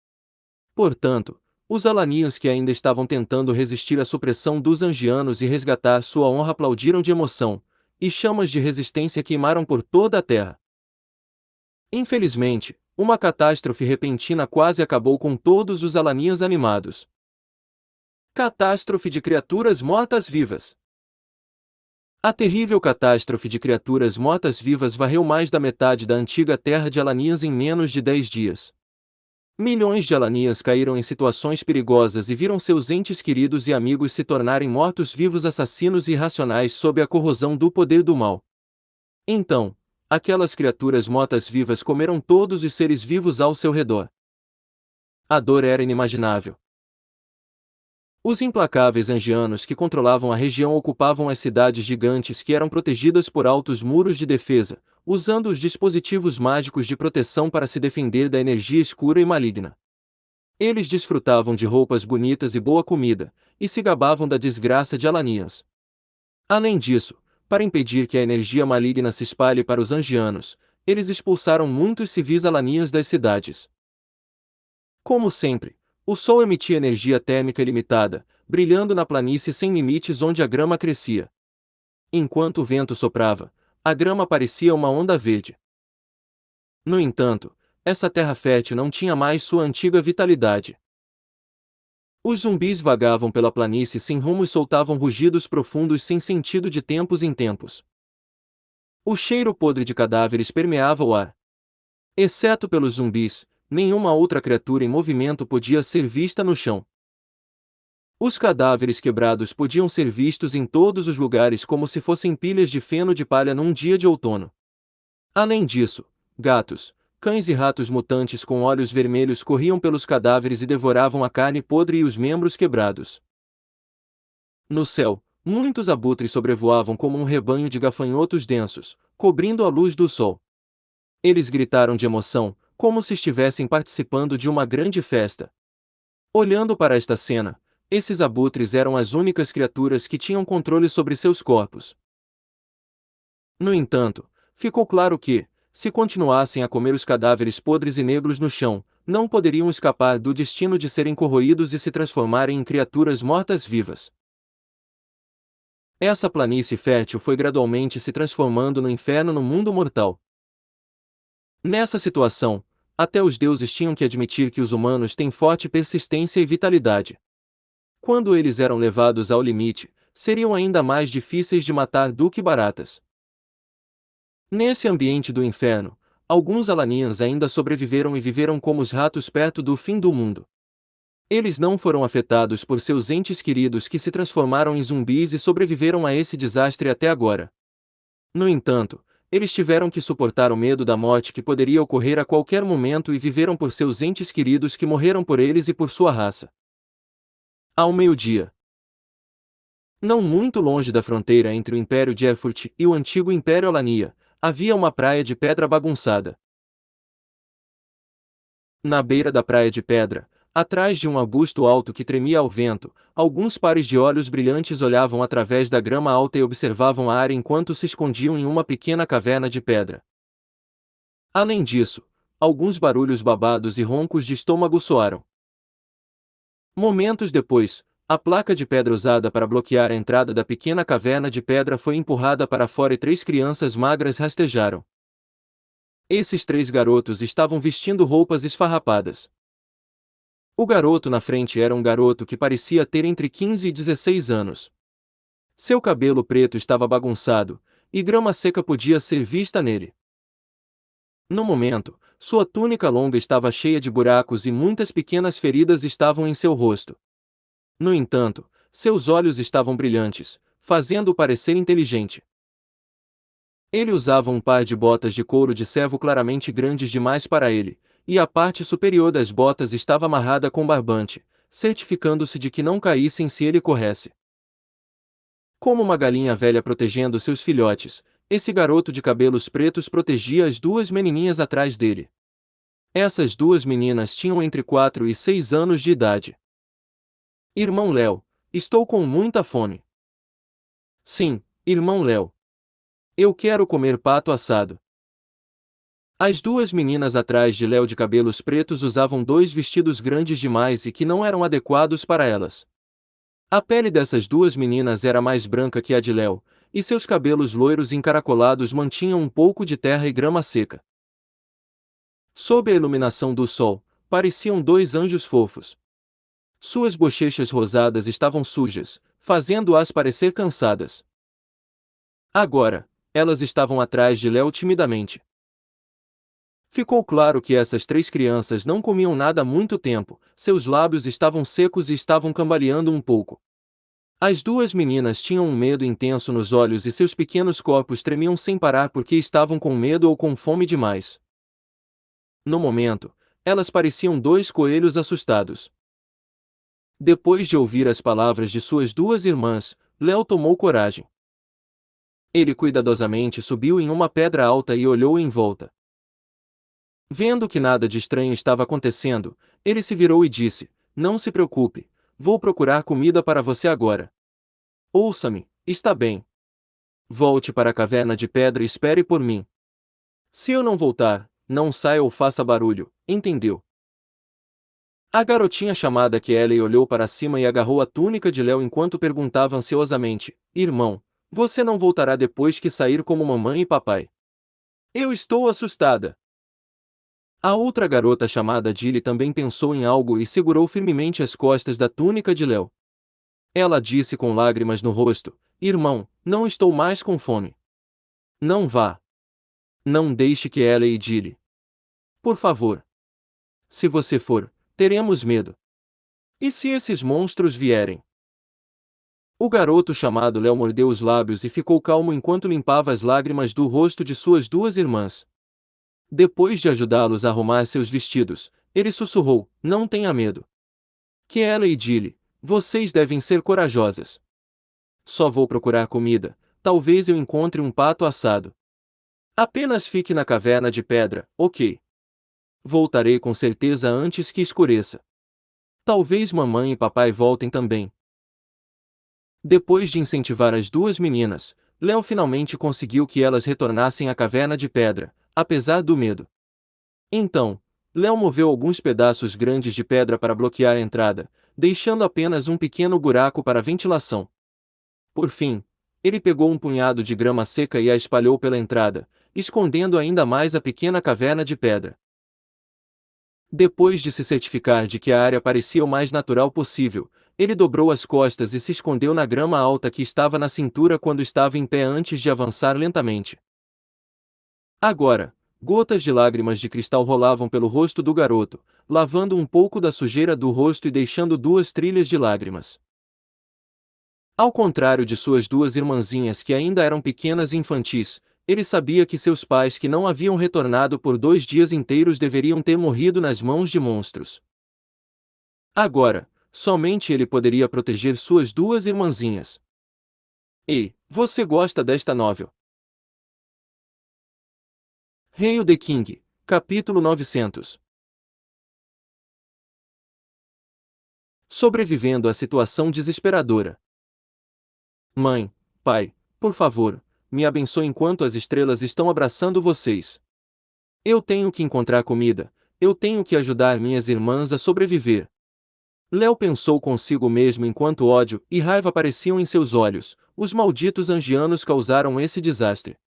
Portanto, os Alanians que ainda estavam tentando resistir à supressão dos Angianos e resgatar sua honra aplaudiram de emoção, e chamas de resistência queimaram por toda a terra. Infelizmente, uma catástrofe repentina quase acabou com todos os Alanians animados. Catástrofe de criaturas mortas-vivas. A terrível catástrofe de criaturas mortas-vivas varreu mais da metade da antiga terra de Alanias em menos de 10 dias. Milhões de Alanias caíram em situações perigosas e viram seus entes queridos e amigos se tornarem mortos-vivos assassinos e irracionais sob a corrosão do poder do mal. Então, aquelas criaturas mortas-vivas comeram todos os seres vivos ao seu redor. A dor era inimaginável. Os implacáveis angianos que controlavam a região ocupavam as cidades gigantes que eram protegidas por altos muros de defesa, usando os dispositivos mágicos de proteção para se defender da energia escura e maligna. Eles desfrutavam de roupas bonitas e boa comida, e se gabavam da desgraça de Alanias. Além disso, para impedir que a energia maligna se espalhe para os angianos, eles expulsaram muitos civis Alanias das cidades. Como sempre, o sol emitia energia térmica ilimitada, brilhando na planície sem limites onde a grama crescia. Enquanto o vento soprava, a grama parecia uma onda verde. No entanto, essa terra fértil não tinha mais sua antiga vitalidade. Os zumbis vagavam pela planície sem rumo e soltavam rugidos profundos sem sentido de tempos em tempos. O cheiro podre de cadáveres permeava o ar. Exceto pelos zumbis, nenhuma outra criatura em movimento podia ser vista no chão. Os cadáveres quebrados podiam ser vistos em todos os lugares como se fossem pilhas de feno de palha num dia de outono. Além disso, gatos, cães e ratos mutantes com olhos vermelhos corriam pelos cadáveres e devoravam a carne podre e os membros quebrados. No céu, muitos abutres sobrevoavam como um rebanho de gafanhotos densos, cobrindo a luz do sol. Eles gritaram de emoção, como se estivessem participando de uma grande festa. Olhando para esta cena, esses abutres eram as únicas criaturas que tinham controle sobre seus corpos. No entanto, ficou claro que, se continuassem a comer os cadáveres podres e negros no chão, não poderiam escapar do destino de serem corroídos e se transformarem em criaturas mortas-vivas. Essa planície fértil foi gradualmente se transformando no inferno no mundo mortal. Nessa situação, até os deuses tinham que admitir que os humanos têm forte persistência e vitalidade. Quando eles eram levados ao limite, seriam ainda mais difíceis de matar do que baratas. Nesse ambiente do inferno, alguns Alanians ainda sobreviveram e viveram como os ratos perto do fim do mundo. Eles não foram afetados por seus entes queridos que se transformaram em zumbis e sobreviveram a esse desastre até agora. No entanto, eles tiveram que suportar o medo da morte que poderia ocorrer a qualquer momento e viveram por seus entes queridos que morreram por eles e por sua raça. Ao meio-dia. Não muito longe da fronteira entre o Império de Erfurt e o antigo Império Alania, havia uma praia de pedra bagunçada. Na beira da praia de pedra, atrás de um arbusto alto que tremia ao vento, alguns pares de olhos brilhantes olhavam através da grama alta e observavam a área enquanto se escondiam em uma pequena caverna de pedra. Além disso, alguns barulhos babados e roncos de estômago soaram. Momentos depois, a placa de pedra usada para bloquear a entrada da pequena caverna de pedra foi empurrada para fora e 3 crianças magras rastejaram. Esses 3 garotos estavam vestindo roupas esfarrapadas. O garoto na frente era um garoto que parecia ter entre 15 e 16 anos. Seu cabelo preto estava bagunçado, e grama seca podia ser vista nele. No momento, sua túnica longa estava cheia de buracos e muitas pequenas feridas estavam em seu rosto. No entanto, seus olhos estavam brilhantes, fazendo-o parecer inteligente. Ele usava um par de botas de couro de cervo claramente grandes demais para ele, e a parte superior das botas estava amarrada com barbante, certificando-se de que não caíssem se ele corresse. Como uma galinha velha protegendo seus filhotes, esse garoto de cabelos pretos protegia as 2 menininhas atrás dele. Essas 2 meninas tinham entre 4 e 6 anos de idade. Irmão Léo, estou com muita fome. Sim, irmão Léo. Eu quero comer pato assado. As 2 meninas atrás de Léo de cabelos pretos usavam 2 vestidos grandes demais e que não eram adequados para elas. A pele dessas 2 meninas era mais branca que a de Léo, e seus cabelos loiros encaracolados mantinham um pouco de terra e grama seca. Sob a iluminação do sol, pareciam 2 anjos fofos. Suas bochechas rosadas estavam sujas, fazendo-as parecer cansadas. Agora, elas estavam atrás de Léo timidamente. Ficou claro que essas 3 crianças não comiam nada há muito tempo, seus lábios estavam secos e estavam cambaleando um pouco. As 2 meninas tinham um medo intenso nos olhos e seus pequenos corpos tremiam sem parar porque estavam com medo ou com fome demais. No momento, elas pareciam 2 coelhos assustados. Depois de ouvir as palavras de suas 2 irmãs, Léo tomou coragem. Ele cuidadosamente subiu em uma pedra alta e olhou em volta. Vendo que nada de estranho estava acontecendo, ele se virou e disse: "Não se preocupe, vou procurar comida para você agora. Ouça-me, está bem. Volte para a caverna de pedra e espere por mim. Se eu não voltar, não saia ou faça barulho, entendeu?" A garotinha chamada Kelly olhou para cima e agarrou a túnica de Léo enquanto perguntava ansiosamente: "Irmão, você não voltará depois que sair como mamãe e papai?" "Eu estou assustada." A outra garota chamada Dilly também pensou em algo e segurou firmemente as costas da túnica de Léo. Ela disse com lágrimas no rosto: "Irmão, não estou mais com fome. Não vá. Não deixe que ela e Dilly. Por favor. Se você for, teremos medo. E se esses monstros vierem?" O garoto chamado Léo mordeu os lábios e ficou calmo enquanto limpava as lágrimas do rosto de suas duas irmãs. Depois de ajudá-los a arrumar seus vestidos, ele sussurrou: "Não tenha medo. Kiela e Dilly, vocês devem ser corajosas. Só vou procurar comida, talvez eu encontre um pato assado. Apenas fique na caverna de pedra, ok? Voltarei com certeza antes que escureça. Talvez mamãe e papai voltem também." Depois de incentivar as duas meninas, Léo finalmente conseguiu que elas retornassem à caverna de pedra, apesar do medo. Então, Léo moveu alguns pedaços grandes de pedra para bloquear a entrada, deixando apenas um pequeno buraco para ventilação. Por fim, ele pegou um punhado de grama seca e a espalhou pela entrada, escondendo ainda mais a pequena caverna de pedra. Depois de se certificar de que a área parecia o mais natural possível, ele dobrou as costas e se escondeu na grama alta que estava na cintura quando estava em pé antes de avançar lentamente. Agora, gotas de lágrimas de cristal rolavam pelo rosto do garoto, lavando um pouco da sujeira do rosto e deixando duas trilhas de lágrimas. Ao contrário de suas duas irmãzinhas que ainda eram pequenas e infantis, ele sabia que seus pais que não haviam retornado por 2 dias inteiros deveriam ter morrido nas mãos de monstros. Agora, somente ele poderia proteger suas duas irmãzinhas. Ei, você gosta desta novel? Hail the King, capítulo 900. Sobrevivendo à situação desesperadora. Mãe, pai, por favor, me abençoe enquanto as estrelas estão abraçando vocês. Eu tenho que encontrar comida, eu tenho que ajudar minhas irmãs a sobreviver. Léo pensou consigo mesmo enquanto ódio e raiva apareciam em seus olhos. Os malditos angianos causaram esse desastre.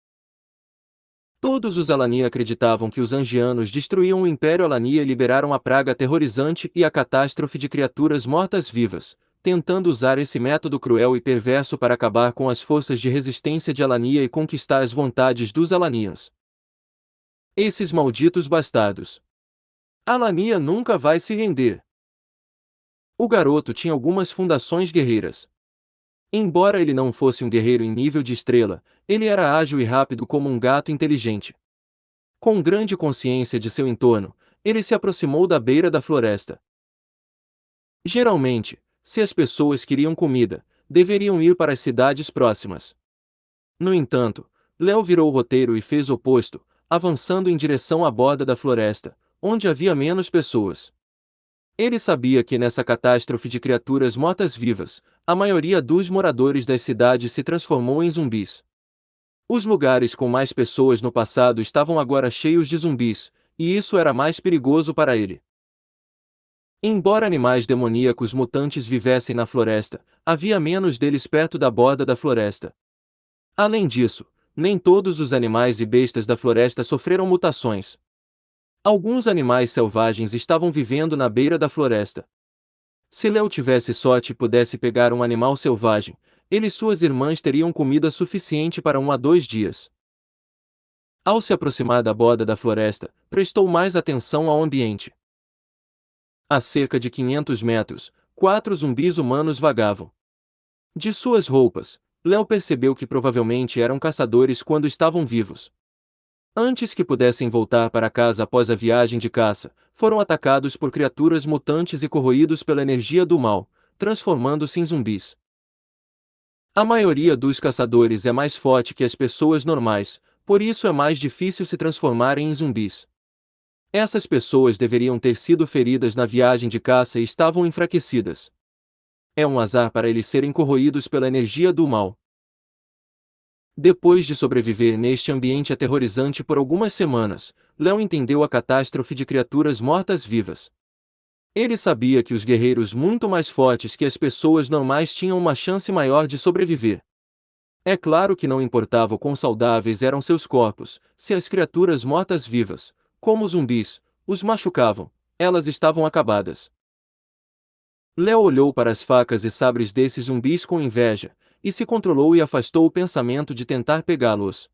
Todos os Alania acreditavam que os angianos destruíam o Império Alania e liberaram a praga aterrorizante e a catástrofe de criaturas mortas-vivas, tentando usar esse método cruel e perverso para acabar com as forças de resistência de Alania e conquistar as vontades dos Alanians. Esses malditos bastardos. Alania nunca vai se render. O garoto tinha algumas fundações guerreiras. Embora ele não fosse um guerreiro em nível de estrela, ele era ágil e rápido como um gato inteligente. Com grande consciência de seu entorno, ele se aproximou da beira da floresta. Geralmente, se as pessoas queriam comida, deveriam ir para as cidades próximas. No entanto, Léo virou o roteiro e fez o oposto, avançando em direção à borda da floresta, onde havia menos pessoas. Ele sabia que nessa catástrofe de criaturas mortas-vivas, a maioria dos moradores das cidades se transformou em zumbis. Os lugares com mais pessoas no passado estavam agora cheios de zumbis, e isso era mais perigoso para ele. Embora animais demoníacos mutantes vivessem na floresta, havia menos deles perto da borda da floresta. Além disso, nem todos os animais e bestas da floresta sofreram mutações. Alguns animais selvagens estavam vivendo na beira da floresta. Se Léo tivesse sorte e pudesse pegar um animal selvagem, ele e suas irmãs teriam comida suficiente para 1 a 2 dias. Ao se aproximar da borda da floresta, prestou mais atenção ao ambiente. A cerca de 500 metros, 4 zumbis humanos vagavam. De suas roupas, Léo percebeu que provavelmente eram caçadores quando estavam vivos. Antes que pudessem voltar para casa após a viagem de caça, foram atacados por criaturas mutantes e corroídos pela energia do mal, transformando-se em zumbis. A maioria dos caçadores é mais forte que as pessoas normais, por isso é mais difícil se transformarem em zumbis. Essas pessoas deveriam ter sido feridas na viagem de caça e estavam enfraquecidas. É um azar para eles serem corroídos pela energia do mal. Depois de sobreviver neste ambiente aterrorizante por algumas semanas, Léo entendeu a catástrofe de criaturas mortas-vivas. Ele sabia que os guerreiros muito mais fortes que as pessoas normais tinham uma chance maior de sobreviver. É claro que não importava o quão saudáveis eram seus corpos, se as criaturas mortas-vivas, como zumbis, os machucavam, elas estavam acabadas. Léo olhou para as facas e sabres desses zumbis com inveja, e se controlou e afastou o pensamento de tentar pegá-los.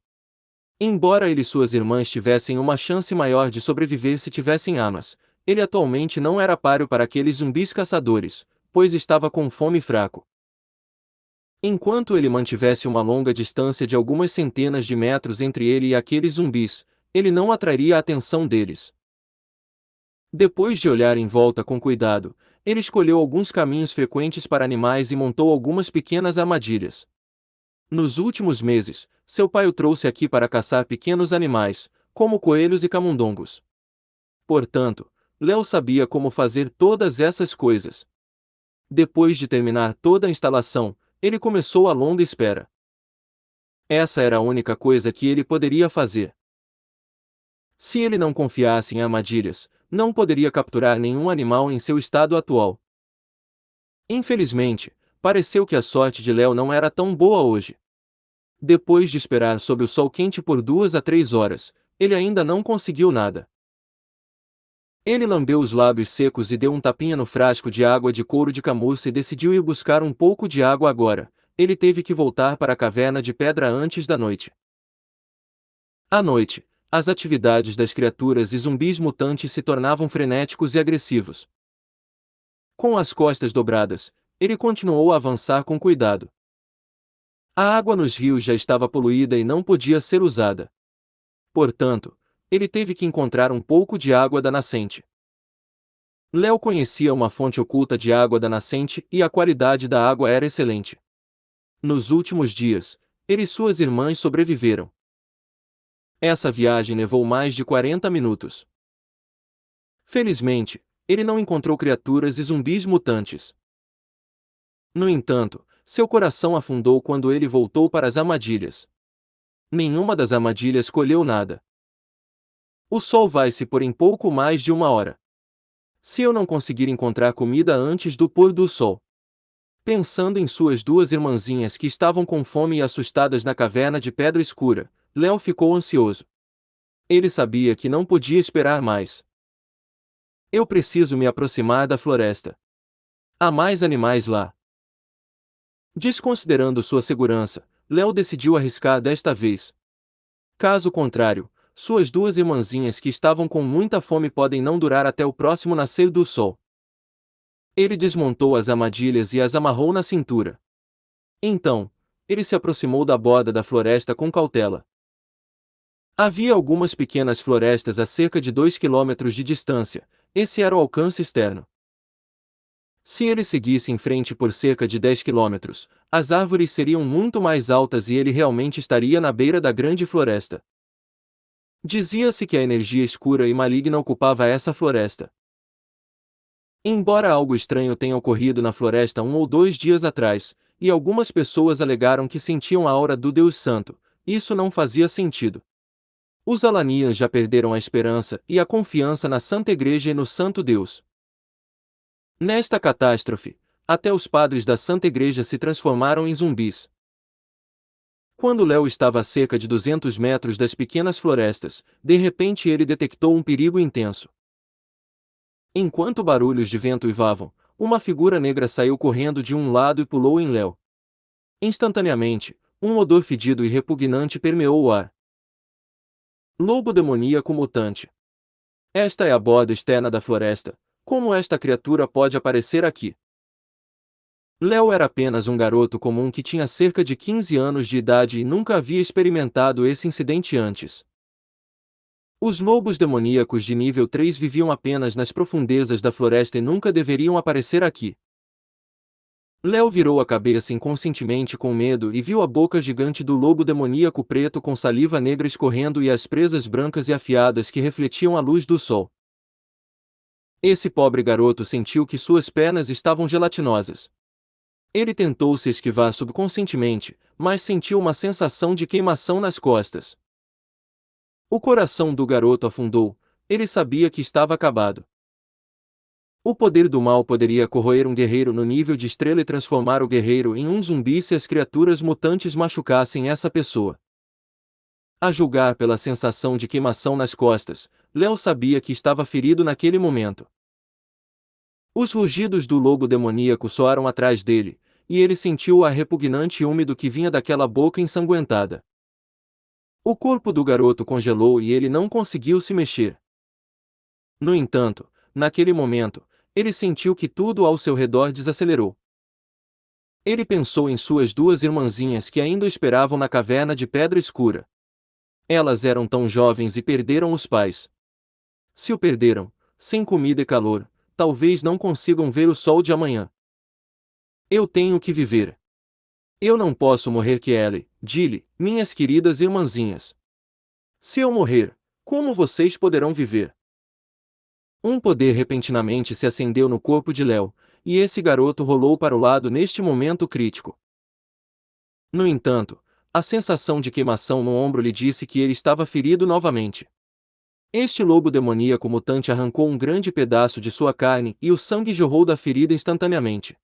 Embora ele e suas irmãs tivessem uma chance maior de sobreviver se tivessem armas, ele atualmente não era páreo para aqueles zumbis caçadores, pois estava com fome e fraco. Enquanto ele mantivesse uma longa distância de algumas centenas de metros entre ele e aqueles zumbis, ele não atrairia a atenção deles. Depois de olhar em volta com cuidado, ele escolheu alguns caminhos frequentes para animais e montou algumas pequenas armadilhas. Nos últimos meses, seu pai o trouxe aqui para caçar pequenos animais, como coelhos e camundongos. Portanto, Léo sabia como fazer todas essas coisas. Depois de terminar toda a instalação, ele começou a longa espera. Essa era a única coisa que ele poderia fazer. Se ele não confiasse em armadilhas, não poderia capturar nenhum animal em seu estado atual. Infelizmente, pareceu que a sorte de Léo não era tão boa hoje. Depois de esperar sob o sol quente por 2 a 3 horas, ele ainda não conseguiu nada. Ele lambeu os lábios secos e deu um tapinha no frasco de água de couro de camurça e decidiu ir buscar um pouco de água agora. Ele teve que voltar para a caverna de pedra antes da noite. À noite, as atividades das criaturas e zumbis mutantes se tornavam frenéticos e agressivos. Com as costas dobradas, ele continuou a avançar com cuidado. A água nos rios já estava poluída e não podia ser usada. Portanto, ele teve que encontrar um pouco de água da nascente. Léo conhecia uma fonte oculta de água da nascente e a qualidade da água era excelente. Nos últimos dias, ele e suas irmãs sobreviveram. Essa viagem levou mais de 40 minutos. Felizmente, ele não encontrou criaturas e zumbis mutantes. No entanto, seu coração afundou quando ele voltou para as armadilhas. Nenhuma das armadilhas colheu nada. O sol vai se pôr em pouco mais de 1 hora. Se eu não conseguir encontrar comida antes do pôr do sol. Pensando em suas duas irmãzinhas que estavam com fome e assustadas na caverna de pedra escura, Léo ficou ansioso. Ele sabia que não podia esperar mais. Eu preciso me aproximar da floresta. Há mais animais lá. Desconsiderando sua segurança, Léo decidiu arriscar desta vez. Caso contrário, suas duas irmãzinhas que estavam com muita fome podem não durar até o próximo nascer do sol. Ele desmontou as armadilhas e as amarrou na cintura. Então, ele se aproximou da borda da floresta com cautela. Havia algumas pequenas florestas a cerca de 2 quilômetros de distância, esse era o alcance externo. Se ele seguisse em frente por cerca de 10 quilômetros, as árvores seriam muito mais altas e ele realmente estaria na beira da grande floresta. Dizia-se que a energia escura e maligna ocupava essa floresta. Embora algo estranho tenha ocorrido na floresta 1 ou 2 dias atrás, e algumas pessoas alegaram que sentiam a aura do Deus Santo, isso não fazia sentido. Os Alanians já perderam a esperança e a confiança na Santa Igreja e no Santo Deus. Nesta catástrofe, até os padres da Santa Igreja se transformaram em zumbis. Quando Léo estava a cerca de 200 metros das pequenas florestas, de repente ele detectou um perigo intenso. Enquanto barulhos de vento uivavam, uma figura negra saiu correndo de um lado e pulou em Léo. Instantaneamente, um odor fedido e repugnante permeou o ar. Lobo demoníaco mutante. Esta é a borda externa da floresta. Como esta criatura pode aparecer aqui? Léo era apenas um garoto comum que tinha cerca de 15 anos de idade e nunca havia experimentado esse incidente antes. Os lobos demoníacos de nível 3 viviam apenas nas profundezas da floresta e nunca deveriam aparecer aqui. Léo virou a cabeça inconscientemente com medo e viu a boca gigante do lobo demoníaco preto com saliva negra escorrendo e as presas brancas e afiadas que refletiam a luz do sol. Esse pobre garoto sentiu que suas pernas estavam gelatinosas. Ele tentou se esquivar subconscientemente, mas sentiu uma sensação de queimação nas costas. O coração do garoto afundou, ele sabia que estava acabado. O poder do mal poderia corroer um guerreiro no nível de estrela e transformar o guerreiro em um zumbi se as criaturas mutantes machucassem essa pessoa. A julgar pela sensação de queimação nas costas, Léo sabia que estava ferido naquele momento. Os rugidos do lobo demoníaco soaram atrás dele, e ele sentiu o ar repugnante e úmido que vinha daquela boca ensanguentada. O corpo do garoto congelou e ele não conseguiu se mexer. No entanto, naquele momento, ele sentiu que tudo ao seu redor desacelerou. Ele pensou em suas duas irmãzinhas que ainda o esperavam na caverna de pedra escura. Elas eram tão jovens e perderam os pais. Se o perderam, sem comida e calor, talvez não consigam ver o sol de amanhã. Eu tenho que viver. Eu não posso morrer que Ellie, Gilly, minhas queridas irmãzinhas. Se eu morrer, como vocês poderão viver? Um poder repentinamente se acendeu no corpo de Léo, e esse garoto rolou para o lado neste momento crítico. No entanto, a sensação de queimação no ombro lhe disse que ele estava ferido novamente. Este lobo demoníaco mutante arrancou um grande pedaço de sua carne e o sangue jorrou da ferida instantaneamente.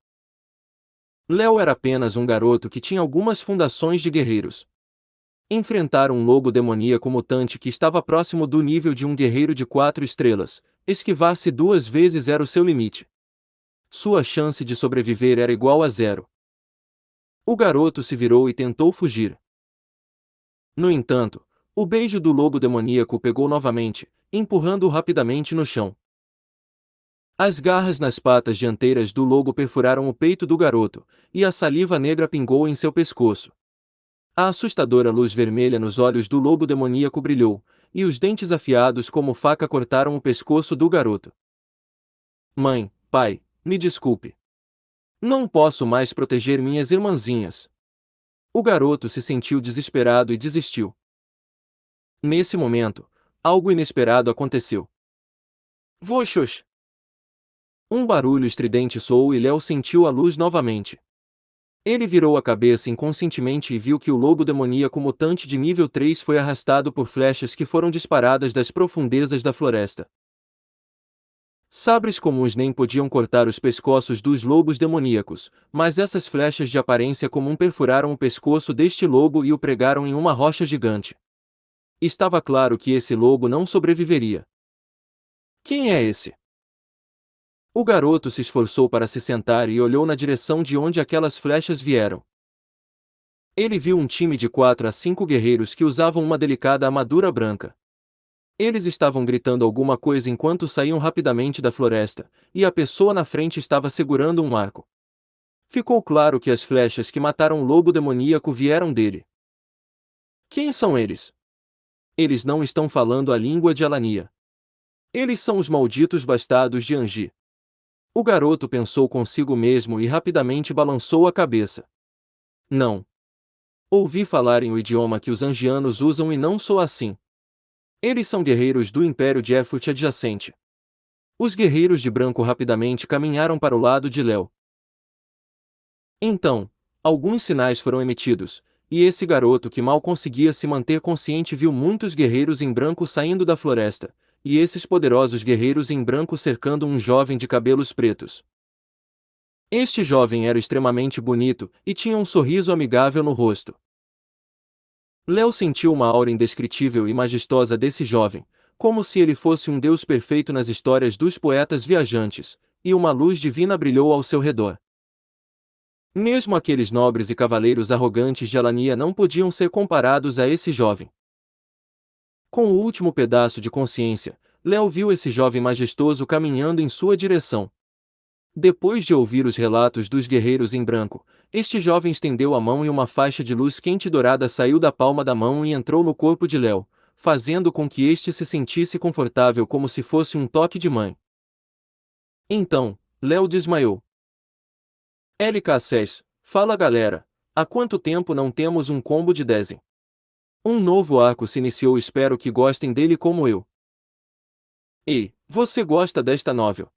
Léo era apenas um garoto que tinha algumas fundações de guerreiros. Enfrentar um lobo demoníaco mutante que estava próximo do nível de um guerreiro de 4 estrelas, esquivar-se 2 vezes era o seu limite. Sua chance de sobreviver era igual a 0. O garoto se virou e tentou fugir. No entanto, o beijo do lobo demoníaco o pegou novamente, empurrando-o rapidamente no chão. As garras nas patas dianteiras do lobo perfuraram o peito do garoto, e a saliva negra pingou em seu pescoço. A assustadora luz vermelha nos olhos do lobo demoníaco brilhou, e os dentes afiados como faca cortaram o pescoço do garoto. Mãe, pai, me desculpe. Não posso mais proteger minhas irmãzinhas. O garoto se sentiu desesperado e desistiu. Nesse momento, algo inesperado aconteceu. Voxos! Um barulho estridente soou e Léo sentiu a luz novamente. Ele virou a cabeça inconscientemente e viu que o lobo demoníaco mutante de nível 3 foi arrastado por flechas que foram disparadas das profundezas da floresta. Sabres comuns nem podiam cortar os pescoços dos lobos demoníacos, mas essas flechas de aparência comum perfuraram o pescoço deste lobo e o pregaram em uma rocha gigante. Estava claro que esse lobo não sobreviveria. Quem é esse? O garoto se esforçou para se sentar e olhou na direção de onde aquelas flechas vieram. Ele viu um time de 4 a 5 guerreiros que usavam uma delicada armadura branca. Eles estavam gritando alguma coisa enquanto saíam rapidamente da floresta, e a pessoa na frente estava segurando um arco. Ficou claro que as flechas que mataram o lobo demoníaco vieram dele. Quem são eles? Eles não estão falando a língua de Alania. Eles são os malditos bastardos de Angi. O garoto pensou consigo mesmo e rapidamente balançou a cabeça. Não. Ouvi falar em o idioma que os angianos usam e não sou assim. Eles são guerreiros do Império de Erfurt adjacente. Os guerreiros de branco rapidamente caminharam para o lado de Léo. Então, alguns sinais foram emitidos, e esse garoto que mal conseguia se manter consciente viu muitos guerreiros em branco saindo da floresta, e esses poderosos guerreiros em branco cercando um jovem de cabelos pretos. Este jovem era extremamente bonito, e tinha um sorriso amigável no rosto. Léo sentiu uma aura indescritível e majestosa desse jovem, como se ele fosse um deus perfeito nas histórias dos poetas viajantes, e uma luz divina brilhou ao seu redor. Mesmo aqueles nobres e cavaleiros arrogantes de Alania não podiam ser comparados a esse jovem. Com o último pedaço de consciência, Léo viu esse jovem majestoso caminhando em sua direção. Depois de ouvir os relatos dos guerreiros em branco, este jovem estendeu a mão e uma faixa de luz quente e dourada saiu da palma da mão e entrou no corpo de Léo, fazendo com que este se sentisse confortável como se fosse um toque de mãe. Então, Léo desmaiou. LK6, fala galera, há quanto tempo não temos um combo de Dezen? Um novo arco se iniciou, espero que gostem dele como eu. Ei, você gosta desta novel?